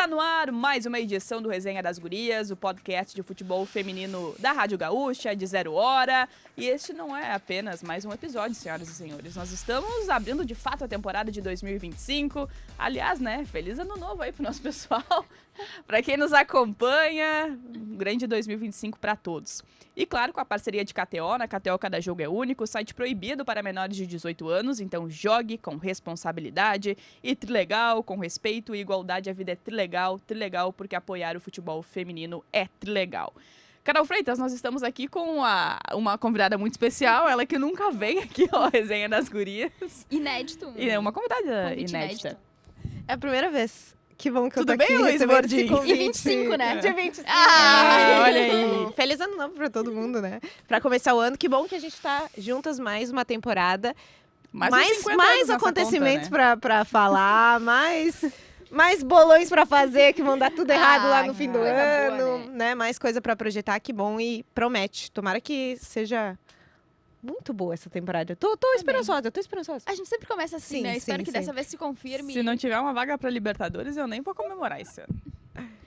Tá no ar mais uma edição do Resenha das Gurias, o podcast de futebol feminino da Rádio Gaúcha, de 0 hora. E este não é apenas mais um episódio, senhoras e senhores. Nós estamos abrindo de fato a temporada de 2025. Aliás, né, feliz ano novo aí pro nosso pessoal. Para quem nos acompanha, um grande 2025 para todos. E claro, com a parceria de KTO, na KTO cada jogo é único, site proibido para menores de 18 anos, então jogue com responsabilidade e trilegal, com respeito e igualdade. A vida é trilegal porque apoiar o futebol feminino é trilegal. Carol Freitas, nós estamos aqui com uma convidada muito especial, ela que nunca vem aqui ao Resenha das Gurias. Inédito. E é uma convidada inédita. É a primeira vez. Que bom que Tudo eu tô bem, aqui Luiz recebendo Bordinho? esse convite. E 25, né? Dia 25. Olha aí. Feliz ano novo pra todo mundo, né? Pra começar o ano, que bom que a gente tá juntas mais uma temporada. Mais acontecimentos conta, né? pra falar, mais bolões pra fazer, que vão dar tudo errado lá no fim do coisa ano, boa, né? Mais coisa pra projetar, que bom e promete. Tomara que seja muito boa essa temporada. Tô esperançosa. A gente sempre começa assim, Sim, né? sim, Espero que sim. dessa vez se confirme. Se não tiver uma vaga pra Libertadores, eu nem vou comemorar esse ano.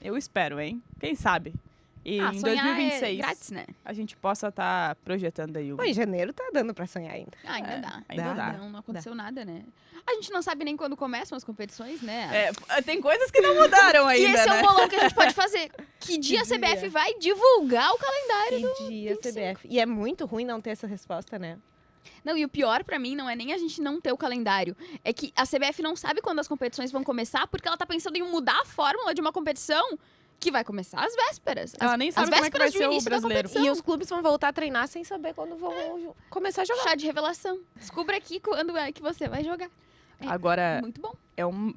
Eu espero, hein? Quem sabe? E em sonhar 2026, é grátis, né? a gente possa estar projetando aí o... Bom, em janeiro tá dando pra sonhar ainda. Ainda dá. ainda dá. Não aconteceu nada, né? A gente não sabe nem quando começam as competições, né? Tem coisas que não mudaram E ainda, esse é né? um bolão que a gente pode fazer. Que dia a dia? CBF vai divulgar o calendário? Que dia, 25. CBF. E é muito ruim não ter essa resposta, né? Não, e o pior pra mim não é nem a gente não ter o calendário. É que a CBF não sabe quando as competições vão começar, porque ela tá pensando em mudar a fórmula de uma competição que vai começar às vésperas. Ela nem sabe às como é que vai vésperas do ser o início da brasileiro. competição. E os clubes vão voltar a treinar sem saber quando vão começar a jogar. Chá de revelação. Descubra aqui quando é que você vai jogar. Agora, Muito bom.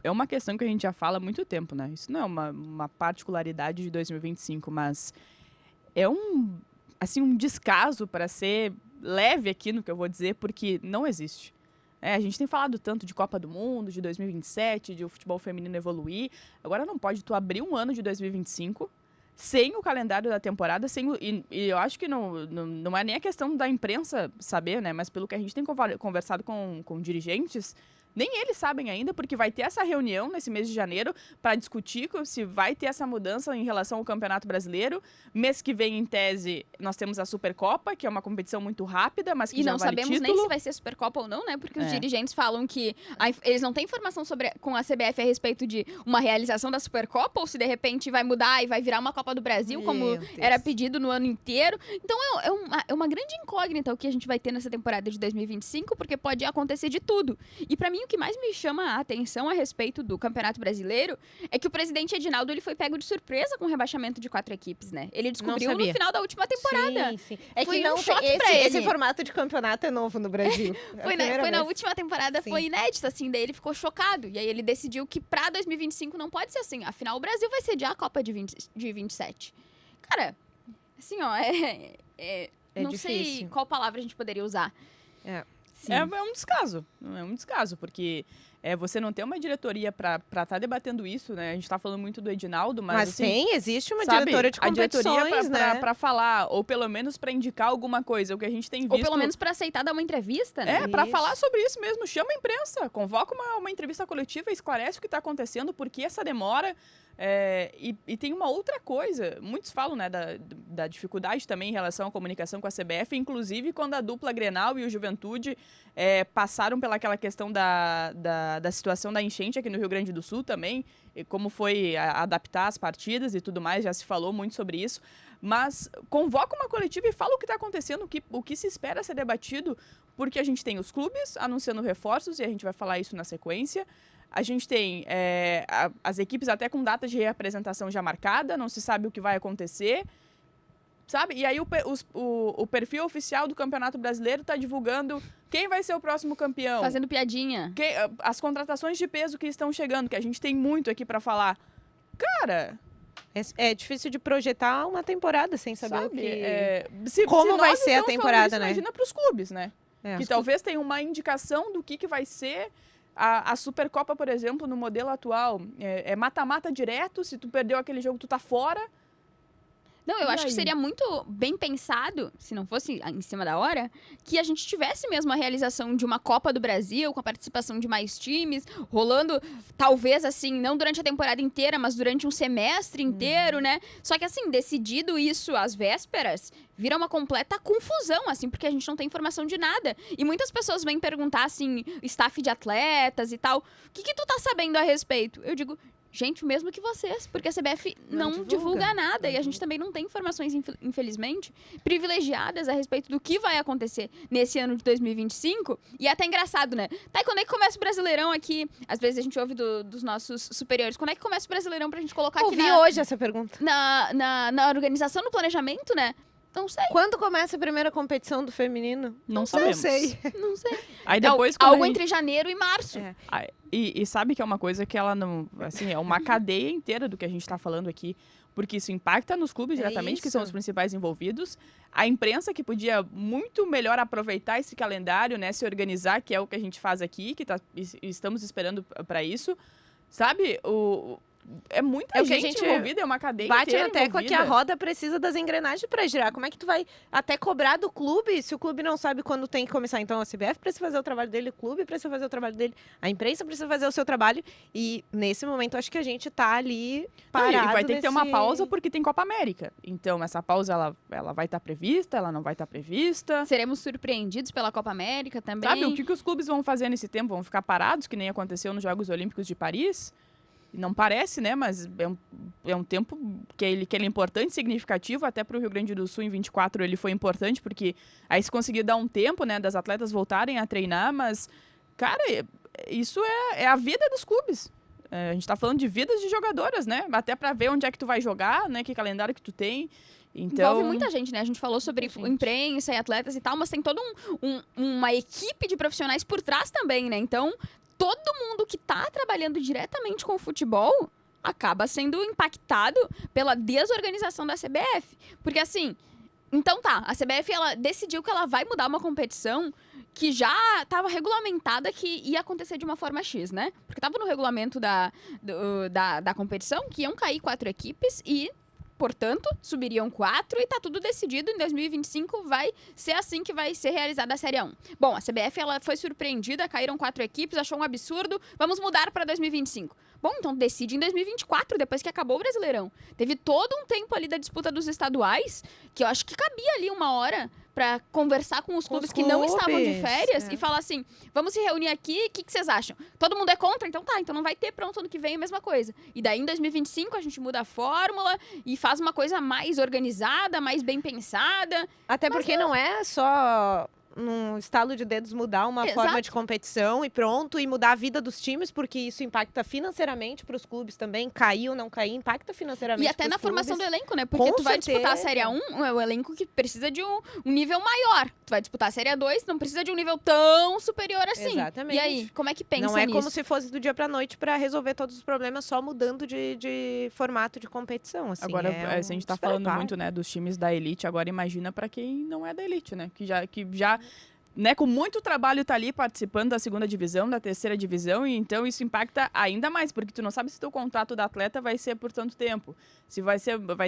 é uma questão que a gente já fala há muito tempo, né? Isso não é uma particularidade de 2025, mas é um descaso, para ser leve aqui no que eu vou dizer, porque não existe. A gente tem falado tanto de Copa do Mundo, de 2027, de o futebol feminino evoluir. Agora não pode tu abrir um ano de 2025 sem o calendário da temporada, e eu acho que não é nem a questão da imprensa saber, né? Mas pelo que a gente tem conversado com dirigentes, nem eles sabem ainda, porque vai ter essa reunião nesse mês de janeiro para discutir se vai ter essa mudança em relação ao Campeonato Brasileiro. Mês que vem, em tese, nós temos a Supercopa, que é uma competição muito rápida, mas que E já não vale sabemos título. nem se vai ser Supercopa ou não, né? Porque os É. dirigentes falam que eles não têm informação com a CBF a respeito de uma realização da Supercopa, ou se de repente vai mudar e vai virar uma Copa do Brasil, como Meu Deus. era pedido no ano inteiro. Então é uma grande incógnita o que a gente vai ter nessa temporada de 2025, porque pode acontecer de tudo. E pra mim, o que mais me chama a atenção a respeito do Campeonato Brasileiro é que o presidente Edinaldo ele foi pego de surpresa com o rebaixamento de 4 equipes, né? Ele descobriu no sabia. final da última temporada. Sim. É Foi que não um choque esse, pra ele. esse formato de campeonato é novo no Brasil. É a Foi primeira na vez. última temporada, Sim. foi inédito, assim, daí ele ficou chocado. E aí ele decidiu que pra 2025 não pode ser assim. Afinal, o Brasil vai sediar a Copa de 27. Cara, assim, ó, não sei difícil. qual palavra a gente poderia usar. É. Sim. É um descaso. É um descaso, porque você não tem uma diretoria para estar debatendo isso, né? A gente tá falando muito do Edinaldo, mas assim, existe uma sabe, diretora de a diretoria competições, né? pra falar, ou pelo menos para indicar alguma coisa. O que a gente tem visto... Ou pelo menos pra aceitar dar uma entrevista, né? Pra Isso. falar sobre isso mesmo, chama a imprensa, convoca uma entrevista coletiva, esclarece o que está acontecendo, por que essa demora. E tem uma outra coisa, muitos falam, né, da dificuldade também em relação à comunicação com a CBF, inclusive quando a dupla Grenal e o Juventude passaram pelaquela questão da situação da enchente aqui no Rio Grande do Sul também, e como foi adaptar as partidas e tudo mais, já se falou muito sobre isso. Mas convoca uma coletiva e fala o que está acontecendo, o que se espera ser debatido, porque a gente tem os clubes anunciando reforços, e a gente vai falar isso na sequência. A gente tem as equipes até com data de reapresentação já marcada, não se sabe o que vai acontecer, sabe? E aí o perfil oficial do Campeonato Brasileiro está divulgando quem vai ser o próximo campeão. Fazendo piadinha. As contratações de peso que estão chegando, que a gente tem muito aqui para falar. Cara... É difícil de projetar uma temporada sem saber como vai ser a temporada, né? Imagina para os clubes, né? Que os talvez tenha uma indicação do que vai ser a Supercopa, por exemplo, no modelo atual. É mata-mata direto, se tu perdeu aquele jogo, tu tá fora. Não, eu E acho que aí? seria muito bem pensado, se não fosse em cima da hora, que a gente tivesse mesmo a realização de uma Copa do Brasil, com a participação de mais times, rolando, talvez assim, não durante a temporada inteira, mas durante um semestre inteiro, né? Só que assim, decidido isso às vésperas, vira uma completa confusão, assim, porque a gente não tem informação de nada. E muitas pessoas vêm perguntar, assim, staff de atletas e tal, o que tu tá sabendo a respeito? Eu digo, gente, o mesmo que vocês, porque a CBF não divulga nada e a gente também não tem informações, infelizmente, privilegiadas a respeito do que vai acontecer nesse ano de 2025. E é até engraçado, né? Tá, e quando é que começa o Brasileirão aqui? Às vezes a gente ouve dos nossos superiores. Quando é que começa o Brasileirão pra gente colocar aqui Ouvi hoje essa pergunta. na organização, no planejamento, né? Não sei, Quando começa a primeira competição do feminino? Não sabemos. sei. não sei. Aí depois, quando Algo a gente- entre janeiro e março. É. E sabe que é uma coisa que ela não... Assim, é uma cadeia inteira do que a gente tá falando aqui. Porque isso impacta nos clubes É diretamente, que são isso. os principais envolvidos. A imprensa, que podia muito melhor aproveitar esse calendário, né? Se organizar, que é o que a gente faz aqui, que estamos esperando para isso. Sabe? É muita É o que a gente gente envolvida, é uma cadeia Bate inteira na tecla que a envolvida. roda precisa das engrenagens para girar. Como é que tu vai até cobrar do clube se o clube não sabe quando tem que começar? Então a CBF precisa fazer o trabalho dele, o clube precisa fazer o trabalho dele, a imprensa precisa fazer o seu trabalho. E nesse momento acho que a gente tá ali Não, parado. e vai ter que ter uma nesse- pausa porque tem Copa América. Então, essa pausa, ela vai estar prevista, ela não vai estar prevista. Seremos surpreendidos pela Copa América também. Sabe, o que os clubes vão fazer nesse tempo? Vão ficar parados, que nem aconteceu nos Jogos Olímpicos de Paris? Não parece, né? Mas é um tempo que ele é importante, significativo. Até para o Rio Grande do Sul, em 24, ele foi importante, porque aí se conseguiu dar um tempo, né? Das atletas voltarem a treinar. Mas, cara, isso é a vida dos clubes. A gente tá falando de vidas de jogadoras, né? Até para ver onde é que tu vai jogar, né? Que calendário que tu tem. Então, Envolve muita gente, né? A gente falou sobre Muita gente. imprensa e atletas e tal, mas tem toda uma equipe de profissionais por trás também, né? Então, todo mundo que tá trabalhando diretamente com o futebol acaba sendo impactado pela desorganização da CBF. Porque assim, então tá, a CBF ela decidiu que ela vai mudar uma competição que já estava regulamentada que ia acontecer de uma forma X, né? Porque tava no regulamento da competição que iam cair 4 equipes e, portanto, subiriam 4 e tá tudo decidido. Em 2025 vai ser assim que vai ser realizada a Série 1. Bom, a CBF ela foi surpreendida, caíram 4 equipes, achou um absurdo, vamos mudar para 2025. Bom, então decide em 2024, depois que acabou o Brasileirão. Teve todo um tempo ali da disputa dos estaduais, que eu acho que cabia ali uma hora pra conversar com os clubes que não estavam de clubes, férias é. e falar assim, vamos se reunir aqui, o que vocês acham? Todo mundo é contra? Então tá, então não vai ter, pronto, ano que vem a mesma coisa. E daí em 2025 a gente muda a fórmula e faz uma coisa mais organizada, mais bem pensada. Até porque não é só num estalo de dedos mudar uma Exato. forma de competição e pronto, e mudar a vida dos times, porque isso impacta financeiramente para os clubes também, cair ou não cair, impacta financeiramente E até pros na formação do clubes. elenco, né? Porque Com tu vai disputar a certeza. Série 1, é o elenco que precisa de um nível maior. Tu vai disputar a Série 2, não precisa de um nível tão superior assim. Exatamente. E aí, como é que pensa Não é nisso? como se fosse do dia pra noite para resolver todos os problemas só mudando de formato de competição. Assim, agora, é se a gente um tá falando despreparo. muito, né, dos times da elite, agora imagina para quem não é da elite, né? Que já né, com muito trabalho tá ali participando da segunda divisão, da terceira divisão, e então isso impacta ainda mais, porque tu não sabe se teu contrato da atleta vai ser por tanto tempo, se vai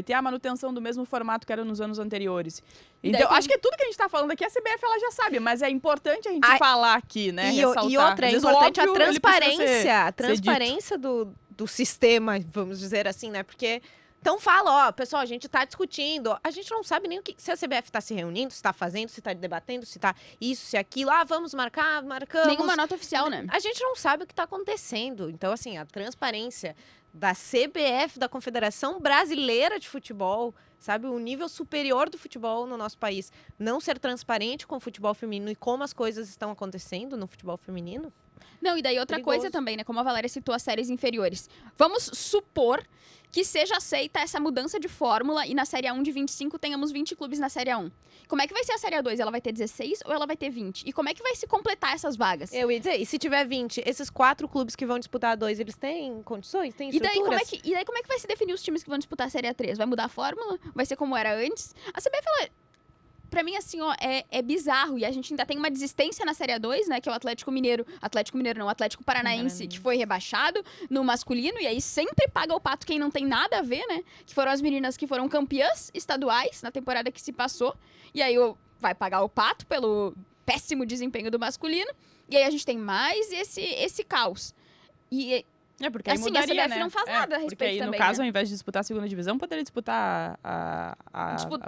ter a manutenção do mesmo formato que era nos anos anteriores. E Então, daí tem- acho que tudo que a gente tá falando aqui, a CBF ela já sabe, mas é importante a gente Ai, falar aqui, né, E ressaltar. outra, é Às vezes, importante óbvio, a ele precisa transparência. A ser transparência do sistema, vamos dizer assim, né? Porque. Então fala, ó, pessoal, a gente tá discutindo. A gente não sabe nem o que se a CBF tá se reunindo, se tá fazendo, se tá debatendo, se tá isso, se aquilo. Ah, vamos marcar, marcamos. Nenhuma nota oficial, né? A gente não sabe o que tá acontecendo. Então, assim, a transparência da CBF, da Confederação Brasileira de Futebol, sabe, o nível superior do futebol no nosso país, não ser transparente com o futebol feminino e como as coisas estão acontecendo no futebol feminino. Não, e daí outra Perigoso. coisa também, né? Como a Valéria citou as séries inferiores. Vamos supor que seja aceita essa mudança de fórmula e na Série A1 de 25 tenhamos 20 clubes na Série A1. Como é que vai ser a Série A2? Ela vai ter 16 ou ela vai ter 20? E como é que vai se completar essas vagas? Eu ia dizer, e se tiver 20, esses 4 clubes que vão disputar a 2, eles têm condições? Têm E daí, estruturas? como é que vai se definir os times que vão disputar a Série A3? Vai mudar a fórmula? Vai ser como era antes? A CBF, ela pra mim, assim, ó, é bizarro. E a gente ainda tem uma desistência na Série A2, né? Que é o Atlético Mineiro. Atlético Mineiro não, Atlético Paranaense, que foi rebaixado no masculino. E aí sempre paga o pato quem não tem nada a ver, né? Que foram as meninas que foram campeãs estaduais na temporada que se passou. E aí vai pagar o pato pelo péssimo desempenho do masculino. E aí a gente tem mais esse caos. E porque aí assim, mudaria, a CBF né? não faz nada a respeito porque aí, também, no caso, né? ao invés de disputar a segunda divisão, poderia disputar a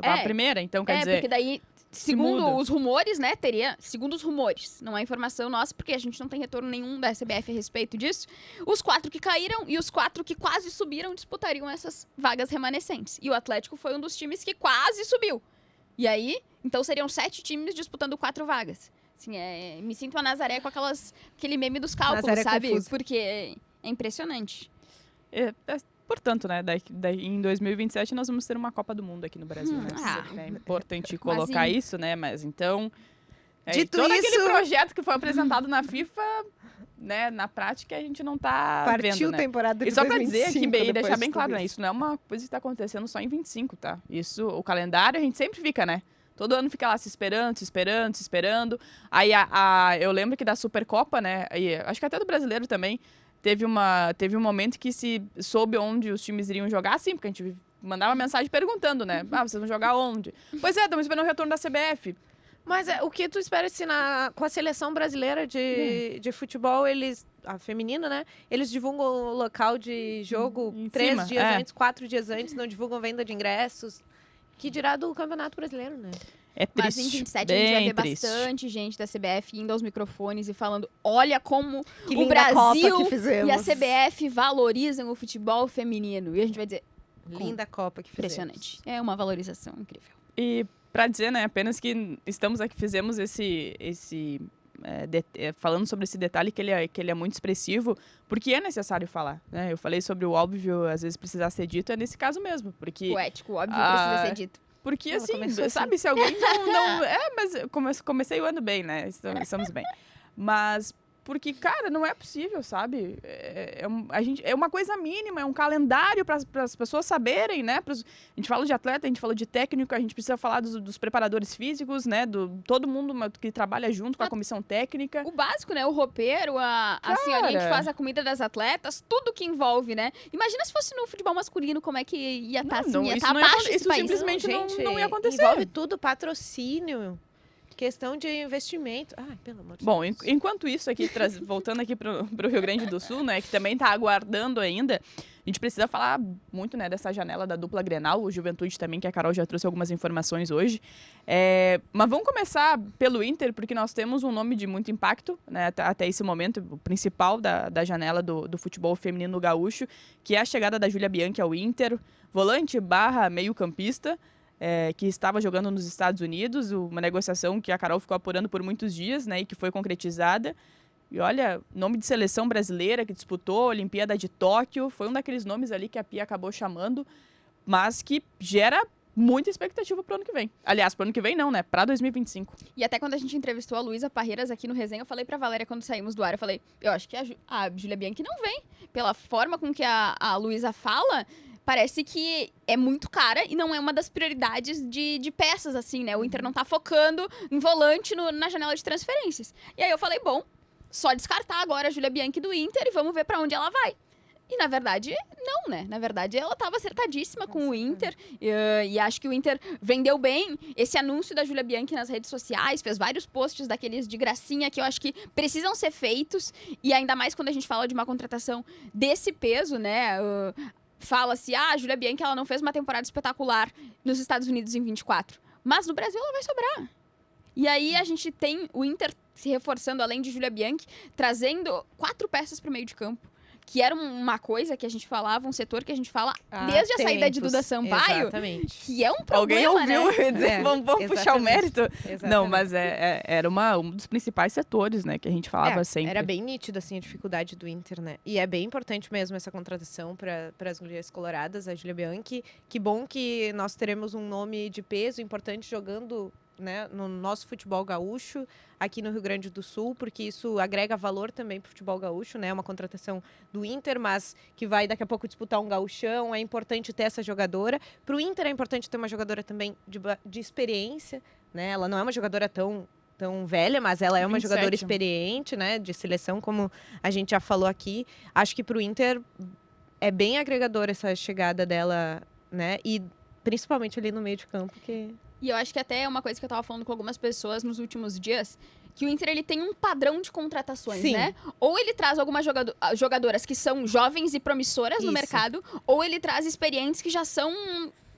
É. primeira. Então, quer dizer, porque daí, segundo muda. os rumores, né, segundo os rumores, não é informação nossa, porque a gente não tem retorno nenhum da CBF a respeito disso, os 4 que caíram e os 4 que quase subiram disputariam essas vagas remanescentes. E o Atlético foi um dos times que quase subiu. E aí, então seriam 7 times disputando 4 vagas. Assim, me sinto a Nazaré com aquele meme dos cálculos, Nazaré sabe? confusa. Porque é impressionante. Portanto, né, em 2027 nós vamos ter uma Copa do Mundo aqui no Brasil, né? É importante colocar isso, né? Mas então, Dito todo isso, aquele projeto que foi apresentado na FIFA, né, na prática a gente não tá partiu vendo, né? temporada de E só pra 2025, dizer aqui, e depois deixar de bem tudo claro, né? isso. Isso não é uma coisa que tá acontecendo só em 25, tá? Isso, o calendário a gente sempre fica, né? Todo ano fica lá se esperando. Aí eu lembro que da Supercopa, né? E acho que até do brasileiro também, teve um momento que se soube onde os times iriam jogar, assim, porque a gente mandava mensagem perguntando, né? Vocês vão jogar onde? Pois é, estamos esperando o retorno da CBF. Mas o que tu espera se com a seleção brasileira de futebol, a feminina, né? Eles divulgam o local de jogo Em 3 cima, dias antes, 4 dias antes, não divulgam venda de ingressos. Que dirá do Campeonato Brasileiro, né? É triste. Mas em 27 a gente vai bem ver triste. bastante gente da CBF indo aos microfones e falando: olha como Que o linda Copa Brasil que fizemos. e a CBF valorizam o futebol feminino. E a gente vai dizer: Linda Copa que fizemos. impressionante. É uma valorização incrível. E pra dizer, né, apenas que estamos aqui, fizemos falando sobre esse detalhe que ele é muito expressivo, porque é necessário falar, né? Eu falei sobre o óbvio, às vezes precisar ser dito, é nesse caso mesmo, porque... O ético, óbvio, precisa ser dito. Porque, Ela assim, começou sabe, se alguém não... mas comecei o ano bem, né? Estamos bem. Mas... Porque, cara, não é possível, sabe? É uma coisa mínima, é um calendário para as pessoas saberem, né? A gente fala de atleta, a gente fala de técnico, a gente precisa falar dos preparadores físicos, né? Todo mundo que trabalha junto com a comissão técnica. O básico, né? O roupeiro, a senhorinha que faz a comida das atletas, tudo que envolve, né? Imagina se fosse no futebol masculino, como é que ia estar assim, ia estar abaixo desse isso país. simplesmente não ia acontecer. Envolve tudo, patrocínio, questão de investimento. Ai, pelo amor de Bom, Deus. enquanto isso aqui, voltando aqui pro Rio Grande do Sul, né, que também está aguardando ainda, a gente precisa falar muito, né, dessa janela da dupla Grenal, o Juventude também, que a Carol já trouxe algumas informações hoje. Mas vamos começar pelo Inter, porque nós temos um nome de muito impacto, né, até esse momento, o principal da janela do futebol feminino gaúcho, que é a chegada da Júlia Bianchi ao Inter, volante / meio-campista, que estava jogando nos Estados Unidos, uma negociação que a Carol ficou apurando por muitos dias, né, e que foi concretizada. E olha, nome de seleção brasileira que disputou a Olimpíada de Tóquio, foi um daqueles nomes ali que a Pia acabou chamando, mas que gera muita expectativa para o ano que vem. Aliás, para o ano que vem não, né, para 2025. E até quando a gente entrevistou a Luísa Parreiras aqui no Resenha, eu falei pra Valéria quando saímos do ar, eu falei, eu acho que a Júlia Bianchi não vem. Pela forma com que a Luísa fala, parece que é muito cara e não é uma das prioridades de peças, assim, né? O Inter não tá focando em volante na janela de transferências. E aí eu falei, bom, só descartar agora a Júlia Bianchi do Inter e vamos ver pra onde ela vai. E, na verdade, não, né? Na verdade, ela estava acertadíssima com o Inter. E acho que o Inter vendeu bem esse anúncio da Júlia Bianchi nas redes sociais. Fez vários posts daqueles de gracinha que eu acho que precisam ser feitos. E ainda mais quando a gente fala de uma contratação desse peso, né? Fala-se, a Júlia Bianchi ela não fez uma temporada espetacular nos Estados Unidos em 24. Mas no Brasil ela vai sobrar. E aí a gente tem o Inter se reforçando, além de Júlia Bianchi, trazendo 4 peças para o meio de campo. Que era uma coisa que a gente falava, um setor que a gente fala desde a saída de Duda Sampaio. Exatamente. Que é um problema, Alguém ouviu, né? dizer, vamos puxar o mérito? Exatamente. Não, mas era um dos principais setores, né, que a gente falava sempre. Era bem nítido, assim, a dificuldade do Inter, né? E é bem importante mesmo essa contratação para as mulheres coloradas, a Júlia Bianchi. Que bom que nós teremos um nome de peso importante jogando, né, no nosso futebol gaúcho, aqui no Rio Grande do Sul, porque isso agrega valor também para o futebol gaúcho, né? Uma contratação do Inter, mas que vai daqui a pouco disputar um gauchão, é importante ter essa jogadora. Para o Inter é importante ter uma jogadora também de experiência, né? Ela não é uma jogadora tão velha, mas ela é uma 27. jogadora experiente, né? De seleção, como a gente já falou aqui. Acho que pro Inter é bem agregador essa chegada dela, né? E principalmente ali no meio de campo, que... E eu acho que até é uma coisa que eu tava falando com algumas pessoas nos últimos dias, que o Inter ele tem um padrão de contratações, Sim. né? Ou ele traz algumas jogadoras que são jovens e promissoras no Isso. mercado, ou ele traz experientes que já são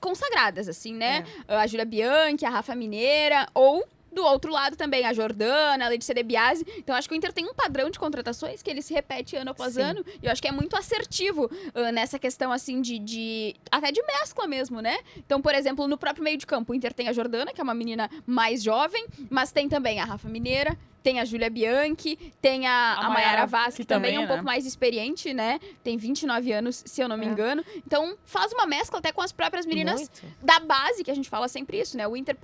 consagradas, assim, né? A Júlia Bianchi, a Rafa Mineira, ou... Do outro lado também, a Jordana, a Letícia De Biasi. Então, acho que o Inter tem um padrão de contratações que ele se repete ano após Sim. ano. E eu acho que é muito assertivo nessa questão, assim, até de mescla mesmo, né? Então, por exemplo, no próprio meio de campo, o Inter tem a Jordana, que é uma menina mais jovem, mas tem também a Rafa Mineira, tem a Júlia Bianchi, tem a Mayara Vaz, que também é um né? pouco mais experiente, né? Tem 29 anos, se eu não me engano. Então, faz uma mescla até com as próprias meninas Muito. da base, que a gente fala sempre isso, né? O Inter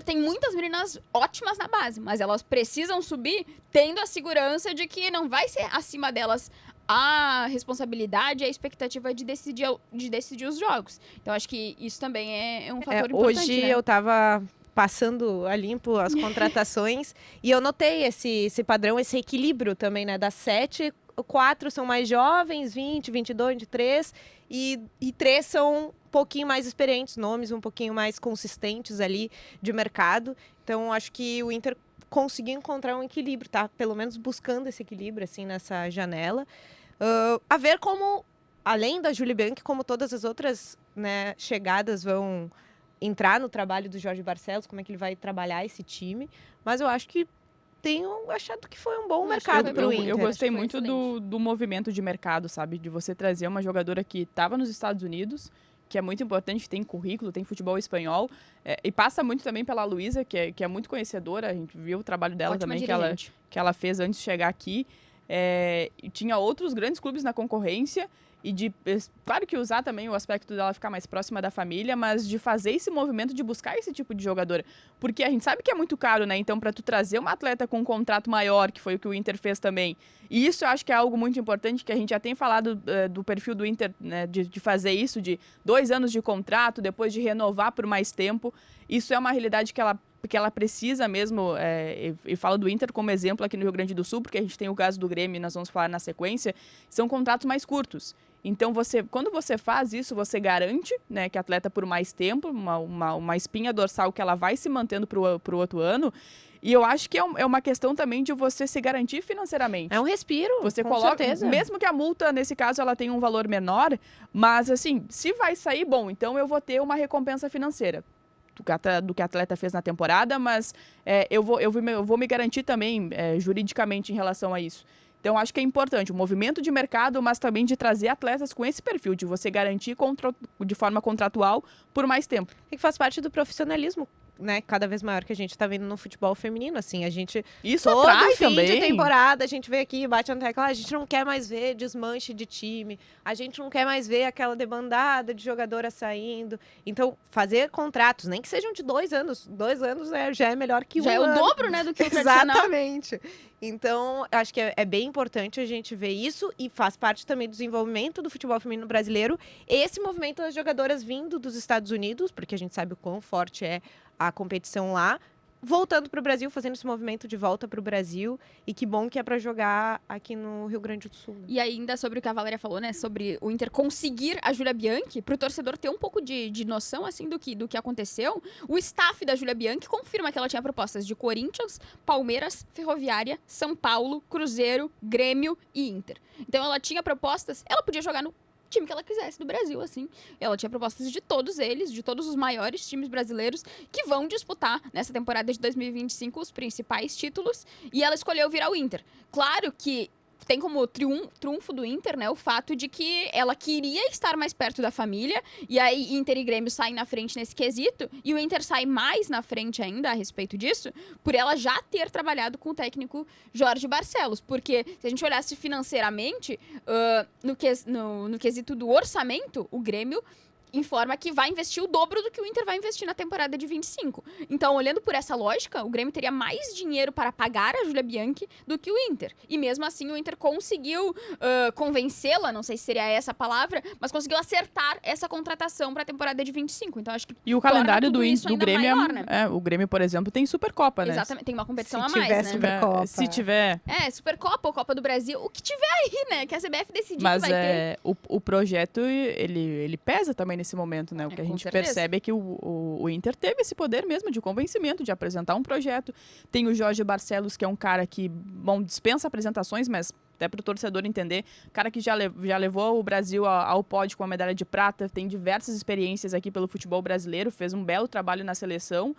tem muitas meninas ótimas na base, mas elas precisam subir tendo a segurança de que não vai ser acima delas a responsabilidade e a expectativa de decidir os jogos. Então, acho que isso também é um fator importante, Hoje né? eu tava passando a limpo as contratações e eu notei esse padrão, esse equilíbrio também, né? Das 7, 4 são mais jovens, 20, 22, 23 e 3 são um pouquinho mais experientes, nomes um pouquinho mais consistentes ali de mercado. Então, acho que o Inter conseguiu encontrar um equilíbrio, tá? Pelo menos buscando esse equilíbrio, assim, nessa janela. A ver como, além da Júlia Bianchi, como todas as outras, né, chegadas vão entrar no trabalho do Jorge Barcelos, como é que ele vai trabalhar esse time. Mas eu acho que tenho achado que foi um bom mercado para o Inter. Eu gostei Acho que muito foi do movimento de mercado, sabe? De você trazer uma jogadora que estava nos Estados Unidos, que é muito importante, tem currículo, tem futebol espanhol, e passa muito também pela Luísa, que é muito conhecedora, a gente viu o trabalho dela Ótima também, dirigente. que ela fez antes de chegar aqui. E tinha outros grandes clubes na concorrência, claro que usar também o aspecto dela ficar mais próxima da família, mas de fazer esse movimento de buscar esse tipo de jogadora. Porque a gente sabe que é muito caro, né? Então, para tu trazer uma atleta com um contrato maior, que foi o que o Inter fez também, e isso eu acho que é algo muito importante, que a gente já tem falado do perfil do Inter, né? De fazer isso, de 2 anos de contrato, depois de renovar por mais tempo. Isso é uma realidade que ela precisa mesmo, e falo do Inter como exemplo aqui no Rio Grande do Sul, porque a gente tem o caso do Grêmio, nós vamos falar na sequência, são contratos mais curtos. Então, quando você faz isso, você garante, né, que a atleta por mais tempo, uma espinha dorsal que ela vai se mantendo pro outro ano. E eu acho que é uma questão também de você se garantir financeiramente. É um respiro, Você com coloca, certeza. mesmo que a multa, nesse caso, ela tenha um valor menor, mas assim, se vai sair, bom, então eu vou ter uma recompensa financeira do que a atleta fez na temporada, mas eu vou me garantir também juridicamente em relação a isso. Então, acho que é importante o movimento de mercado, mas também de trazer atletas com esse perfil, de você garantir de forma contratual por mais tempo. E que faz parte do profissionalismo, né, cada vez maior que a gente tá vendo no futebol feminino, assim, a gente Isso todo atrai fim também. de temporada, a gente vê aqui, bate na tecla, a gente não quer mais ver desmanche de time, a gente não quer mais ver aquela debandada de jogadora saindo, então fazer contratos, nem que sejam de 2 anos, 2 anos já é melhor que Já um é o ano. dobro, né, do que o tradicional. Exatamente. Então, acho que é bem importante a gente ver isso e faz parte também do desenvolvimento do futebol feminino brasileiro. Esse movimento das jogadoras vindo dos Estados Unidos, porque a gente sabe o quão forte é a competição lá, voltando para o Brasil, fazendo esse movimento de volta para o Brasil. E que bom que é para jogar aqui no Rio Grande do Sul. Né? E ainda sobre o que a Valéria falou, né? Sobre o Inter conseguir a Júlia Bianchi, pro torcedor ter um pouco de noção, assim, do que aconteceu. O staff da Júlia Bianchi confirma que ela tinha propostas de Corinthians, Palmeiras, Ferroviária, São Paulo, Cruzeiro, Grêmio e Inter. Então ela tinha propostas, ela podia jogar no time que ela quisesse do Brasil, assim. Ela tinha propostas de todos eles, de todos os maiores times brasileiros que vão disputar nessa temporada de 2025 os principais títulos, e ela escolheu virar o Inter. Claro que tem como triunfo do Inter, né, o fato de que ela queria estar mais perto da família, e aí Inter e Grêmio saem na frente nesse quesito, e o Inter sai mais na frente ainda a respeito disso, por ela já ter trabalhado com o técnico Jorge Barcelos, porque se a gente olhasse financeiramente, no quesito do orçamento, o Grêmio informa que vai investir o dobro do que o Inter vai investir na temporada de 25. Então, olhando por essa lógica, o Grêmio teria mais dinheiro para pagar a Júlia Bianchi do que o Inter. E mesmo assim, o Inter conseguiu convencê-la, não sei se seria essa a palavra, mas conseguiu acertar essa contratação para a temporada de 25. Então, acho que E o calendário do Grêmio maior, né? o Grêmio, por exemplo, tem Supercopa, né? Exatamente, tem uma competição Se a mais, tiver né? Supercopa. Se tiver. Supercopa ou Copa do Brasil, o que tiver aí, né? Que a CBF decidir Mas que vai ter. o projeto, ele pesa também nesse momento, né? O que a com gente certeza. percebe é que o Inter teve esse poder mesmo de convencimento, de apresentar um projeto. Tem o Jorge Barcelos, que é um cara que, bom, dispensa apresentações, mas até para o torcedor entender, cara que já levou o Brasil ao pódio com a medalha de prata, tem diversas experiências aqui pelo futebol brasileiro, fez um belo trabalho na seleção.